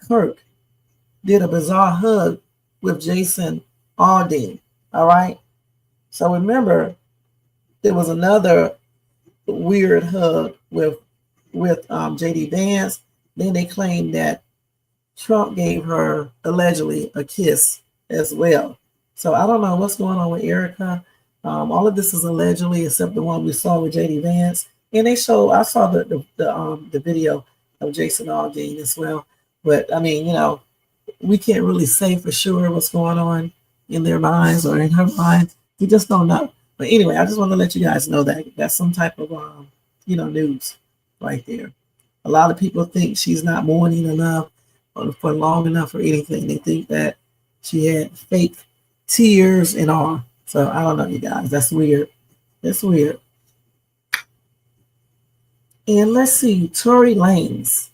Kirk did a bizarre hug with Jason Aldean. All right. So remember, there was another weird hug with JD Vance. Then they claimed that Trump gave her allegedly a kiss as well. So I don't know what's going on with Erica. All of this is allegedly, except the one we saw with JD Vance. And I saw the video of Jason Aldean as well. But I mean, we can't really say for sure what's going on in their minds or in her mind. We just don't know. But anyway, I just want to let you guys know that that's some type of news right there. A lot of people think she's not mourning enough or for long enough or anything. They think that she had fake tears and all. So I don't know, you guys. That's weird. That's weird. And let's see, Tory Lanez.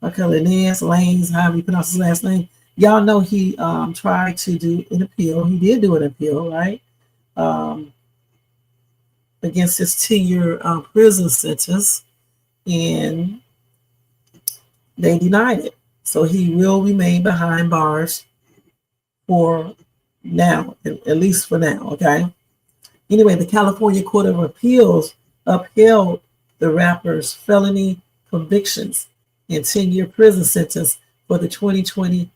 Okay, Lanez, however you pronounce his last name. Y'all know he tried to do an appeal. He did do an appeal, right? Against his 10-year prison sentence, and they denied it. So he will remain behind bars for now, at least for now, okay? Anyway, the California Court of Appeals upheld the rapper's felony convictions and 10-year prison sentence for the 2020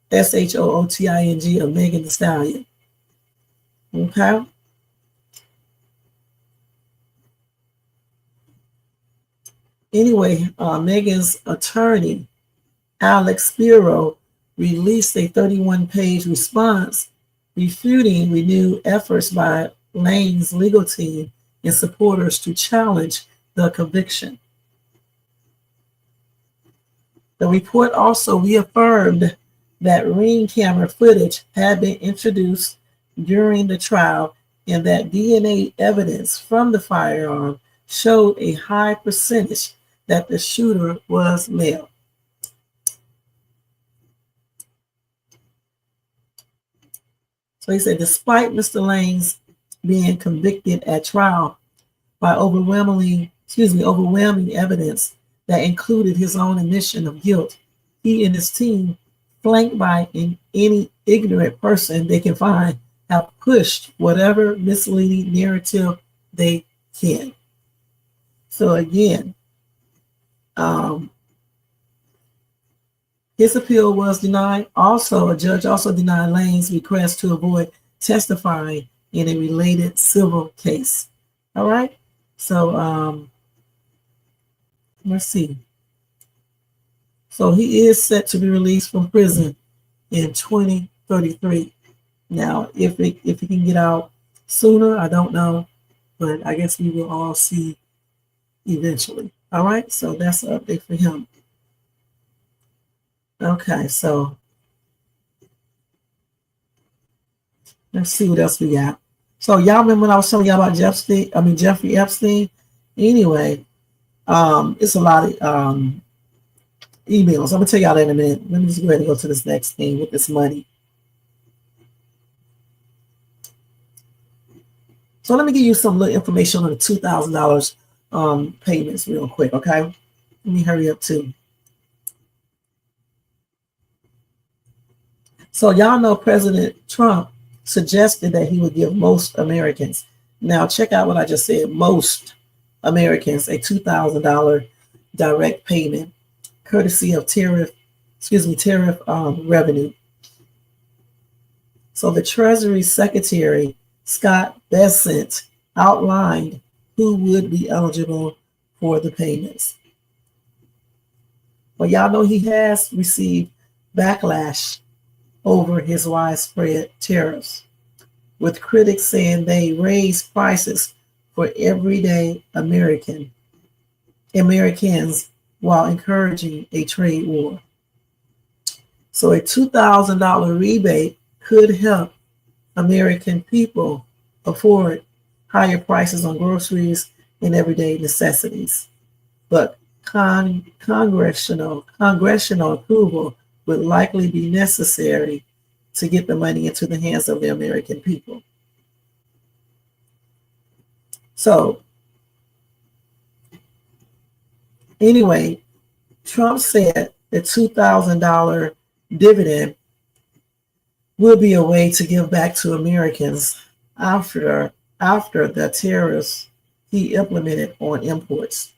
SHOOTING of Megan Thee Stallion. Okay? Anyway, Megan's attorney, Alex Spiro, released a 31-page response refuting renewed efforts by Lane's legal team and supporters to challenge the conviction. The report also reaffirmed that ring camera footage had been introduced during the trial and that DNA evidence from the firearm showed a high percentage that the shooter was male. So he said, despite Mr. Lanez being convicted at trial by overwhelming evidence that included his own admission of guilt, he and his team, flanked by any ignorant person they can find, have pushed whatever misleading narrative they can. So again, his appeal was denied. Also, a judge also denied Lane's request to avoid testifying in a related civil case. All right. So let's see. So he is set to be released from prison in 2033. Now, if he can get out sooner, I don't know, but I guess we will all see eventually. All right. So that's an update for him. Okay, so let's see what else we got. So y'all remember when I was telling y'all about Jeffrey Epstein? Anyway, it's a lot of emails. I'm gonna tell y'all that in a minute. Let me just go ahead and go to this next thing with this money. So let me give you some little information on the $2,000 payments real quick, okay? Let me hurry up too. So y'all know President Trump suggested that he would give most Americans. Now check out what I just said. Most Americans a $2,000 direct payment, courtesy of tariff revenue. So the Treasury Secretary Scott Bessent outlined who would be eligible for the payments. Well, y'all know he has received backlash over his widespread tariffs, with critics saying they raise prices for everyday Americans while encouraging a trade war. So a $2,000 rebate could help American people afford higher prices on groceries and everyday necessities. But congressional approval would likely be necessary to get the money into the hands of the American people. So anyway, Trump said the $2,000 dividend will be a way to give back to Americans after the tariffs he implemented on imports.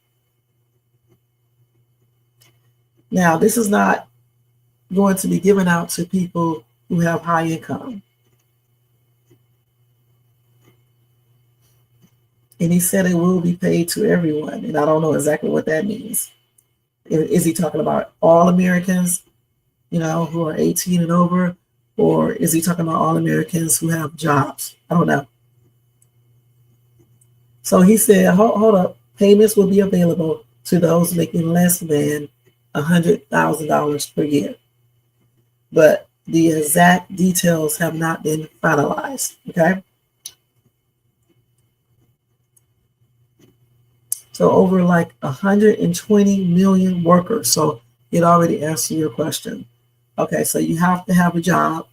Now, this is not going to be given out to people who have high income. And he said it will be paid to everyone. And I don't know exactly what that means. Is he talking about all Americans, who are 18 and over? Or is he talking about all Americans who have jobs? I don't know. So he said, hold up, payments will be available to those making less than $100,000 per year. But the exact details have not been finalized, okay? So over like 120 million workers. So it already answered your question. Okay, so you have to have a job,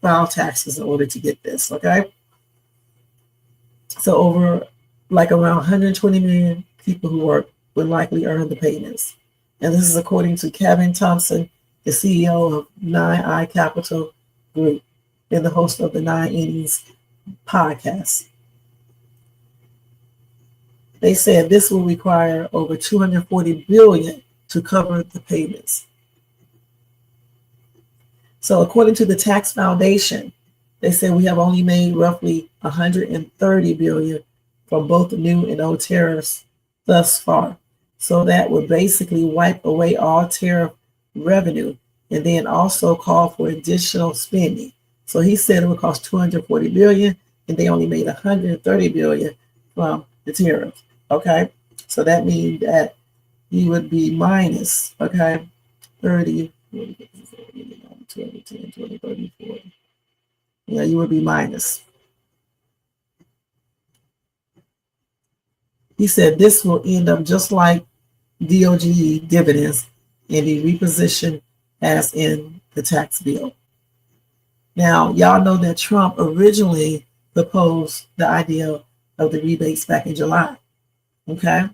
file taxes in order to get this, okay? So over like around 120 million people who work would likely earn the payments. And this is according to Kevin Thompson, the CEO of 9i Capital Group and the host of the 9 Innings podcast. They said this will require over $240 billion to cover the payments. So according to the Tax Foundation, they said we have only made roughly $130 billion from both the new and old tariffs thus far. So that would basically wipe away all tariff revenue and then also call for additional spending. So he said it would cost $240 billion and they only made $130 billion from the tariff. Okay, so that means that he would be minus, okay, 30, 40, 20, 10, 20, 30, 40. Yeah, you would be minus. He said this will end up just like DOGE dividends and be repositioned as in the tax bill. Now, y'all know that Trump originally proposed the idea of the rebates back in July, okay,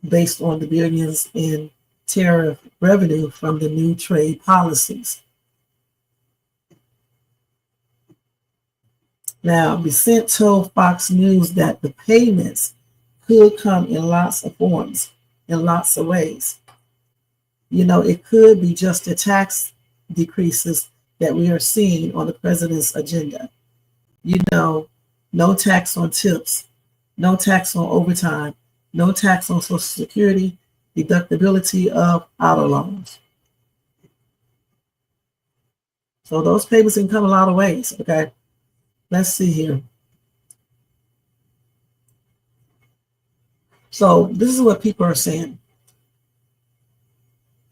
based on the billions in tariff revenue from the new trade policies. Now, Bissett told Fox News that the payments could come in lots of forms, in lots of ways. It could be just the tax decreases that we are seeing on the president's agenda. No tax on tips, no tax on overtime, no tax on Social Security, deductibility of auto loans. So those payments can come a lot of ways, okay? Let's see here. So this is what people are saying.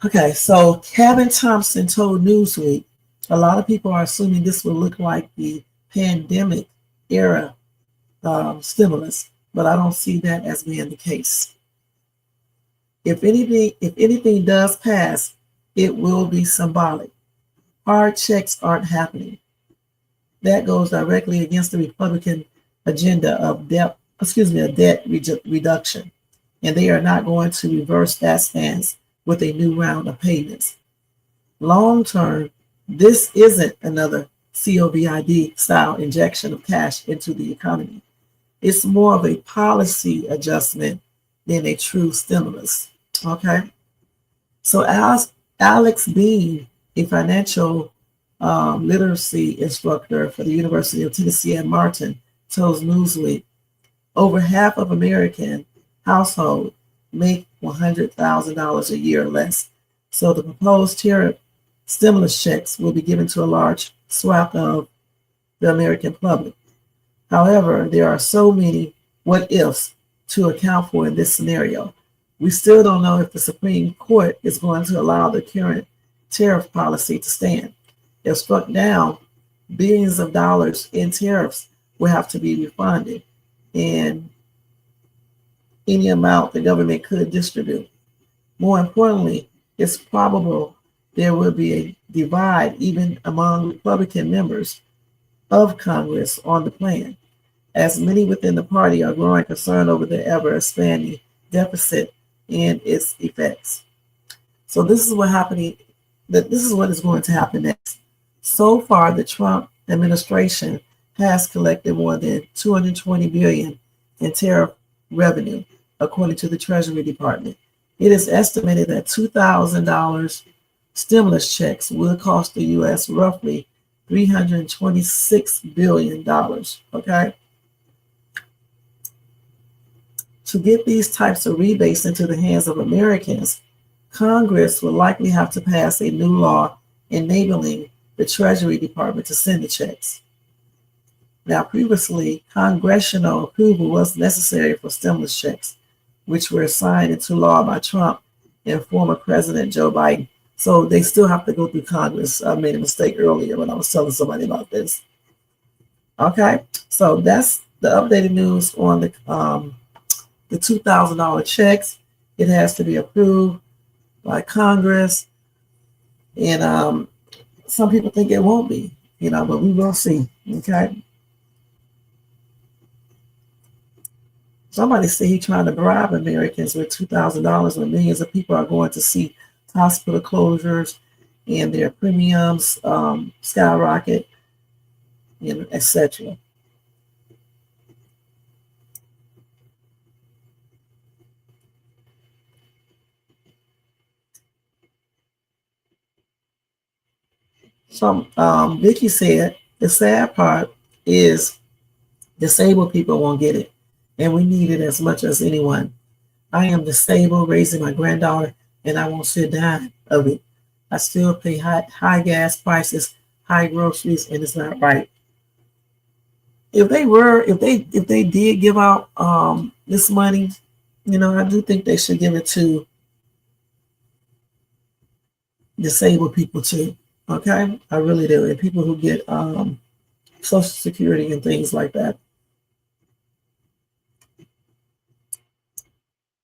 Okay, so Kevin Thompson told Newsweek, a lot of people are assuming this will look like the pandemic era stimulus, but I don't see that as being the case. If anything does pass, it will be symbolic. Hard checks aren't happening. That goes directly against the Republican agenda of debt reduction, and they are not going to reverse that stance with a new round of payments. Long term, this isn't another COVID style injection of cash into the economy. It's more of a policy adjustment than a true stimulus. Okay. So Alex Bean, a financial literacy instructor for the University of Tennessee at Martin, told Newsweek Over half of American households make $100,000 a year or less. So the proposed tariff stimulus checks will be given to a large swath of the American public. However, there are so many what ifs to account for in this scenario. We still don't know if the Supreme Court is going to allow the current tariff policy to stand. If struck down, billions of dollars in tariffs will have to be refunded, and any amount the government could distribute. More importantly, it's probable there will be a divide even among Republican members of Congress on the plan, as many within the party are growing concerned over the ever-expanding deficit and its effects. So this is what is going to happen next. So far, the Trump administration has collected more than $220 billion in tariff revenue, according to the Treasury Department. It is estimated that $2,000 stimulus checks will cost the U.S. roughly $326 billion, okay? To get these types of rebates into the hands of Americans, Congress will likely have to pass a new law enabling the Treasury Department to send the checks. Now, previously, congressional approval was necessary for stimulus checks, which were signed into law by Trump and former President Joe Biden. So they still have to go through Congress. I made a mistake earlier when I was telling somebody about this. Okay, so that's the updated news on the $2,000 checks. It has to be approved by Congress, and some people think it won't be, but we will see. Okay. Somebody say he's trying to bribe Americans with $2,000 when millions of people are going to see hospital closures and their premiums skyrocket, etc. So Vicky said the sad part is disabled people won't get it, and we need it as much as anyone. I am disabled, raising my granddaughter, and I won't see a dime of it. I still pay high gas prices, high groceries, and it's not right. If they did give out this money, I do think they should give it to disabled people too. Okay, I really do, and people who get Social Security and things like that.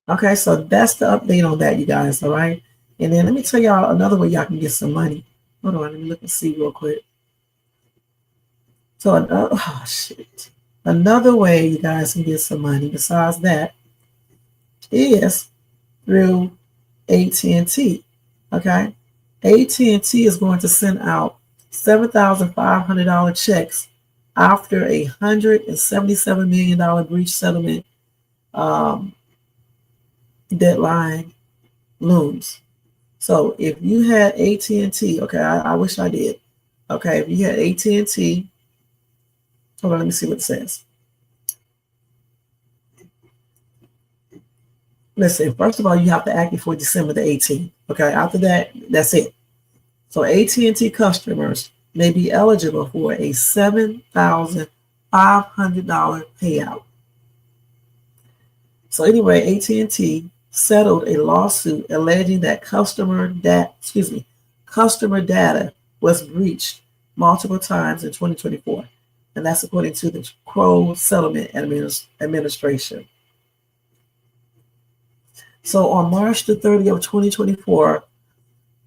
Okay, so that's the update on that, you guys. All right, and then let me tell y'all another way y'all can get some money. Hold on, let me look and see real quick. So another way you guys can get some money besides that is through AT&T. Okay, AT&T is going to send out $7,500 checks after a $177 million breach settlement deadline looms. So if you had AT&T, okay, I wish I did. Okay, if you had AT&T, hold on, let me see what it says. Let's see. First of all, you have to act before December the 18th. Okay, after that, that's it. So AT&T customers may be eligible for a $7,500 payout. So anyway, AT&T settled a lawsuit alleging that customer data was breached multiple times in 2024, and that's according to the Crow Settlement Administration. So on March the 30th of 2024,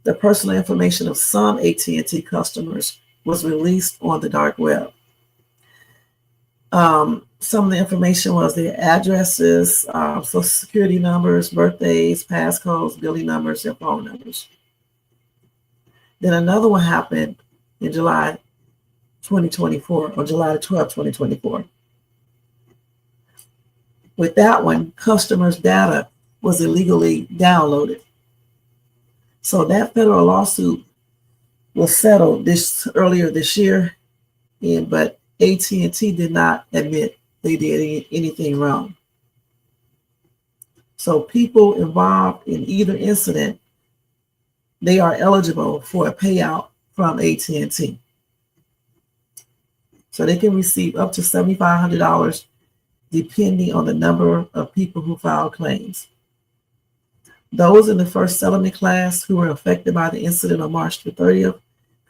the personal information of some AT&T customers was released on the dark web. Some of the information was their addresses, social security numbers, birthdays, passcodes, billing numbers, and phone numbers. Then another one happened in July 2024, on July 12, 2024. With that one, customers' data was illegally downloaded. So that federal lawsuit was settled earlier this year, but AT&T did not admit they did anything wrong. So people involved in either incident, they are eligible for a payout from AT&T. So they can receive up to $7,500 depending on the number of people who filed claims. Those in the first settlement class who were affected by the incident on March the 30th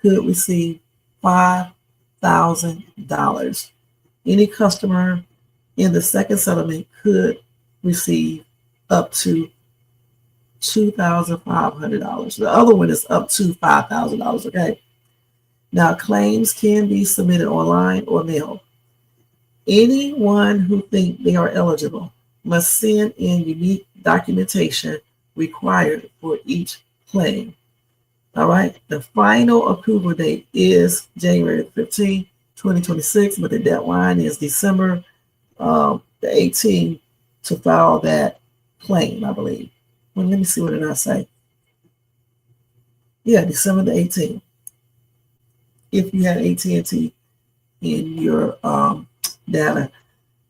could receive $5,000. Any customer in the second settlement could receive up to $2,500. The other one is up to $5,000, okay? Now, claims can be submitted online or mailed. Anyone who thinks they are eligible must send in unique documentation required for each claim. All right, the final approval date is January 15, 2026, but the deadline is December the 18th to file that claim, I believe. Well, let me see, what did I say? Yeah, December the 18th. If you had AT&T in your data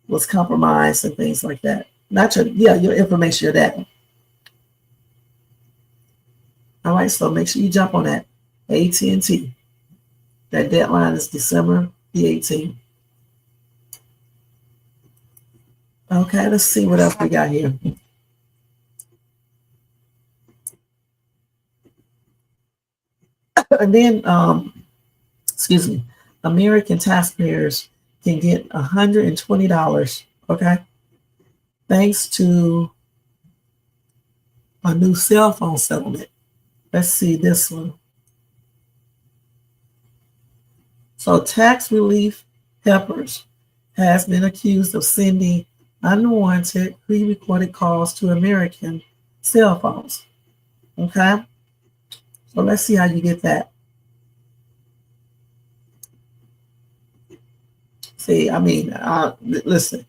was compromised and things like that. Not your, yeah, your information, your data. All right, so make sure you jump on that. AT&T. That deadline is December the 18th. Okay, let's see what else we got here. And then, excuse me, American taxpayers can get $120, okay, thanks to a new cell phone settlement. Let's see this one. So tax relief helpers has been accused of sending unwanted pre-recorded calls to American cell phones. Okay, so let's see how you get that. See, I mean, listen,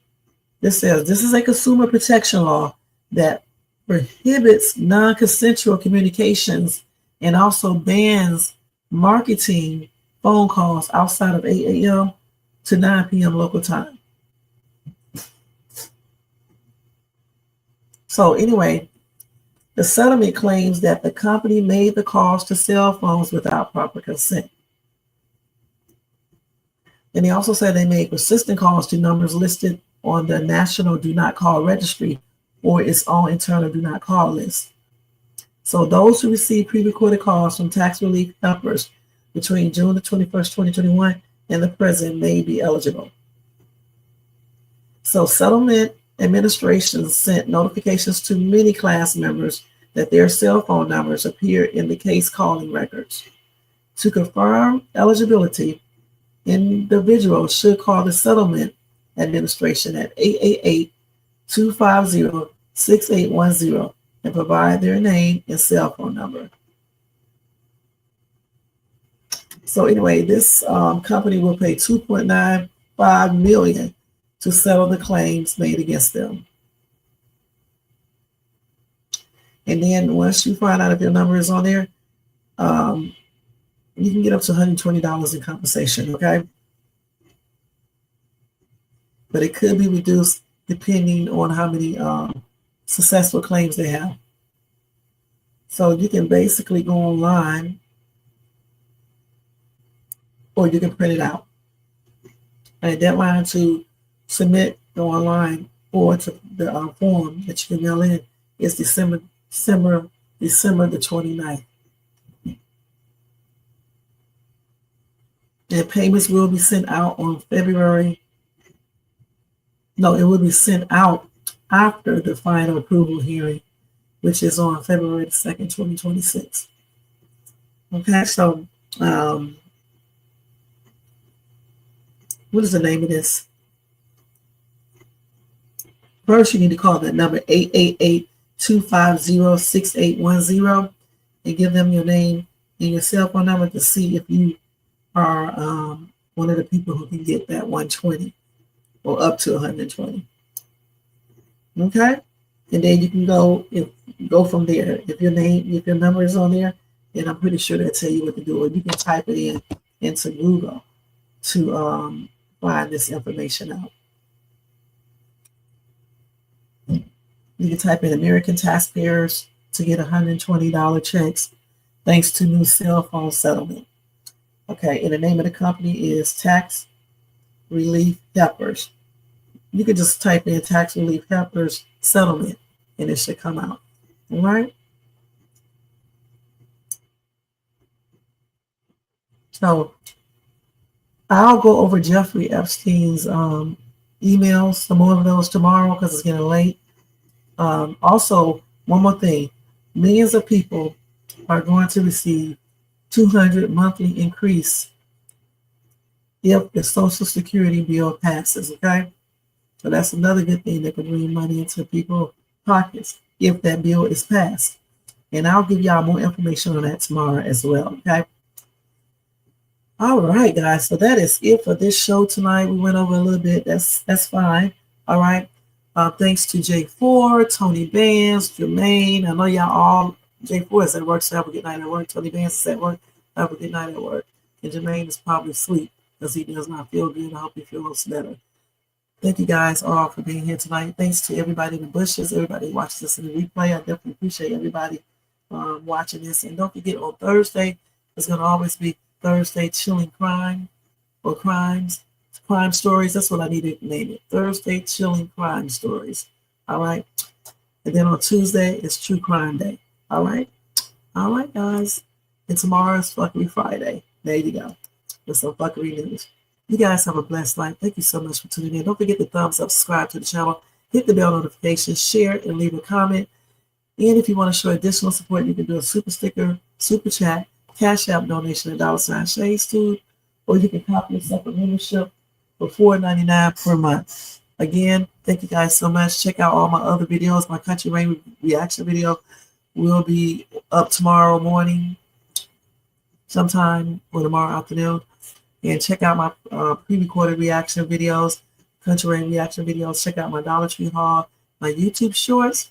this says this is a consumer protection law that prohibits non-consensual communications and also bans marketing phone calls outside of 8 a.m. to 9 p.m. local time. So anyway, the settlement claims that the company made the calls to cell phones without proper consent. And they also said they made persistent calls to numbers listed on the National Do Not Call Registry or its own internal Do Not Call list. So those who receive pre-recorded calls from tax relief helpers between June the 21st, 2021 and the present may be eligible. So settlement administrations sent notifications to many class members that their cell phone numbers appear in the case calling records. To confirm eligibility, individuals should call the settlement administration at 888-250-6810 and provide their name and cell phone number. So anyway, this company will pay $2.95 million to settle the claims made against them. And then once you find out if your number is on there, you can get up to $120 in compensation, okay? But it could be reduced depending on how many successful claims they have. So you can basically go online or you can print it out. And the deadline to submit online or to the form that you can mail in is December the 29th. And payments will be sent out on it will be sent out after the final approval hearing, which is on February 2nd, 2026. Okay, so what is the name of this? First, you need to call that number 888-250-6810 and give them your name and your cell phone number to see if you are one of the people who can get that 120 or up to 120. Okay, and then you can go from there. If your number is on there, then I'm pretty sure they'll tell you what to do. Or you can type it into Google to find this information out. You can type in American taxpayers to get $120 checks thanks to new cell phone settlement. Okay, and the name of the company is Tax Relief Helpers. You can just type in Tax Relief Helpers settlement and it should come out. All right. So I'll go over Jeffrey Epstein's emails, some more of those tomorrow because it's getting late. Also, one more thing. Millions of people are going to receive $200 monthly increase if the Social Security bill passes, okay? So that's another good thing that can bring money into people's pockets if that bill is passed. And I'll give y'all more information on that tomorrow as well, okay? All right, guys. So that is it for this show tonight. We went over a little bit. That's fine. All right. Thanks to J4, Tony Bands, Jermaine. I know y'all all, J4 is at work, so have a good night at work. Tony Bands is at work, have a good night at work. And Jermaine is probably asleep because he does not feel good. I hope he feels better. Thank you guys all for being here tonight. Thanks to everybody in the bushes, everybody who watches this in the replay. I definitely appreciate everybody watching this. And don't forget, on Thursday, it's going to always be Thursday Chilling Crime or Crime Stories. That's what I need to name it. Thursday Chilling Crime Stories. All right. And then on Tuesday, it's True Crime Day. All right. All right, guys. And tomorrow is Fuckery Friday. There you go. With some fuckery news. You guys have a blessed night. Thank you so much for tuning in. Don't forget to thumbs up, subscribe to the channel, hit the bell notification, share, and leave a comment. And if you want to show additional support, you can do a super sticker, super chat, Cash App donation at $Shades2, or you can copy yourself a membership for $4.99 per month. Again, thank you guys so much. Check out all my other videos. My Country Rain reaction video will be up tomorrow morning, sometime, or tomorrow afternoon. And check out my pre-recorded reaction videos, Country Rain reaction videos. Check out my Dollar Tree haul, my YouTube shorts,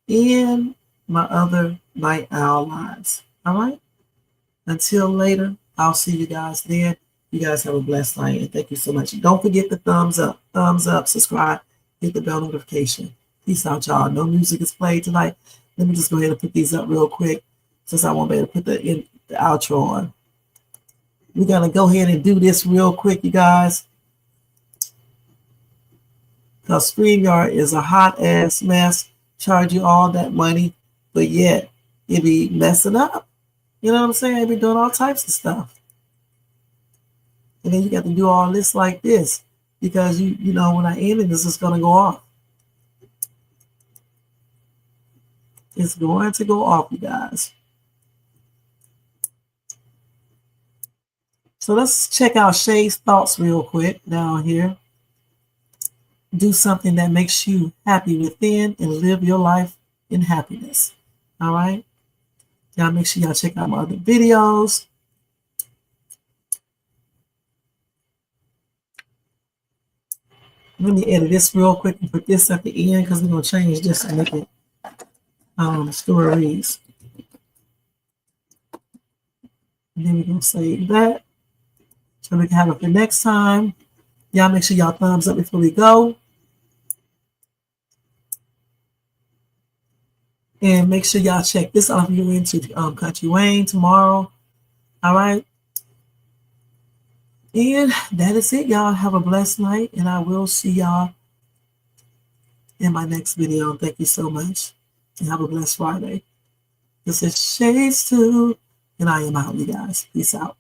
and my other Night Owl lives. All right? Until later, I'll see you guys then. You guys have a blessed night, and thank you so much. Don't forget the thumbs up, subscribe, hit the bell notification. Peace out, y'all. No music is played tonight. Let me just go ahead and put these up real quick since I won't be able to put the outro on. We're going to go ahead and do this real quick, you guys. Because StreamYard is a hot-ass mess. Charge you all that money, but yet it be messing up. You know what I'm saying? It be doing all types of stuff. And then you got to do all this like this. Because, you know, when I end it, this is going to go off. It's going to go off, you guys. So let's check out Shay's thoughts real quick down here. Do something that makes you happy within and live your life in happiness. All right. Y'all make sure y'all check out my other videos. Let me edit this real quick and put this at the end because we're going to change this and make it stories. And then we're going to save that. So we can have it for next time. Y'all make sure y'all thumbs up before we go. And make sure y'all check this out if you're into Country Wayne tomorrow. All right. And that is it, y'all. Have a blessed night. And I will see y'all in my next video. Thank you so much. And have a blessed Friday. This is Shades2. And I am out, you guys. Peace out.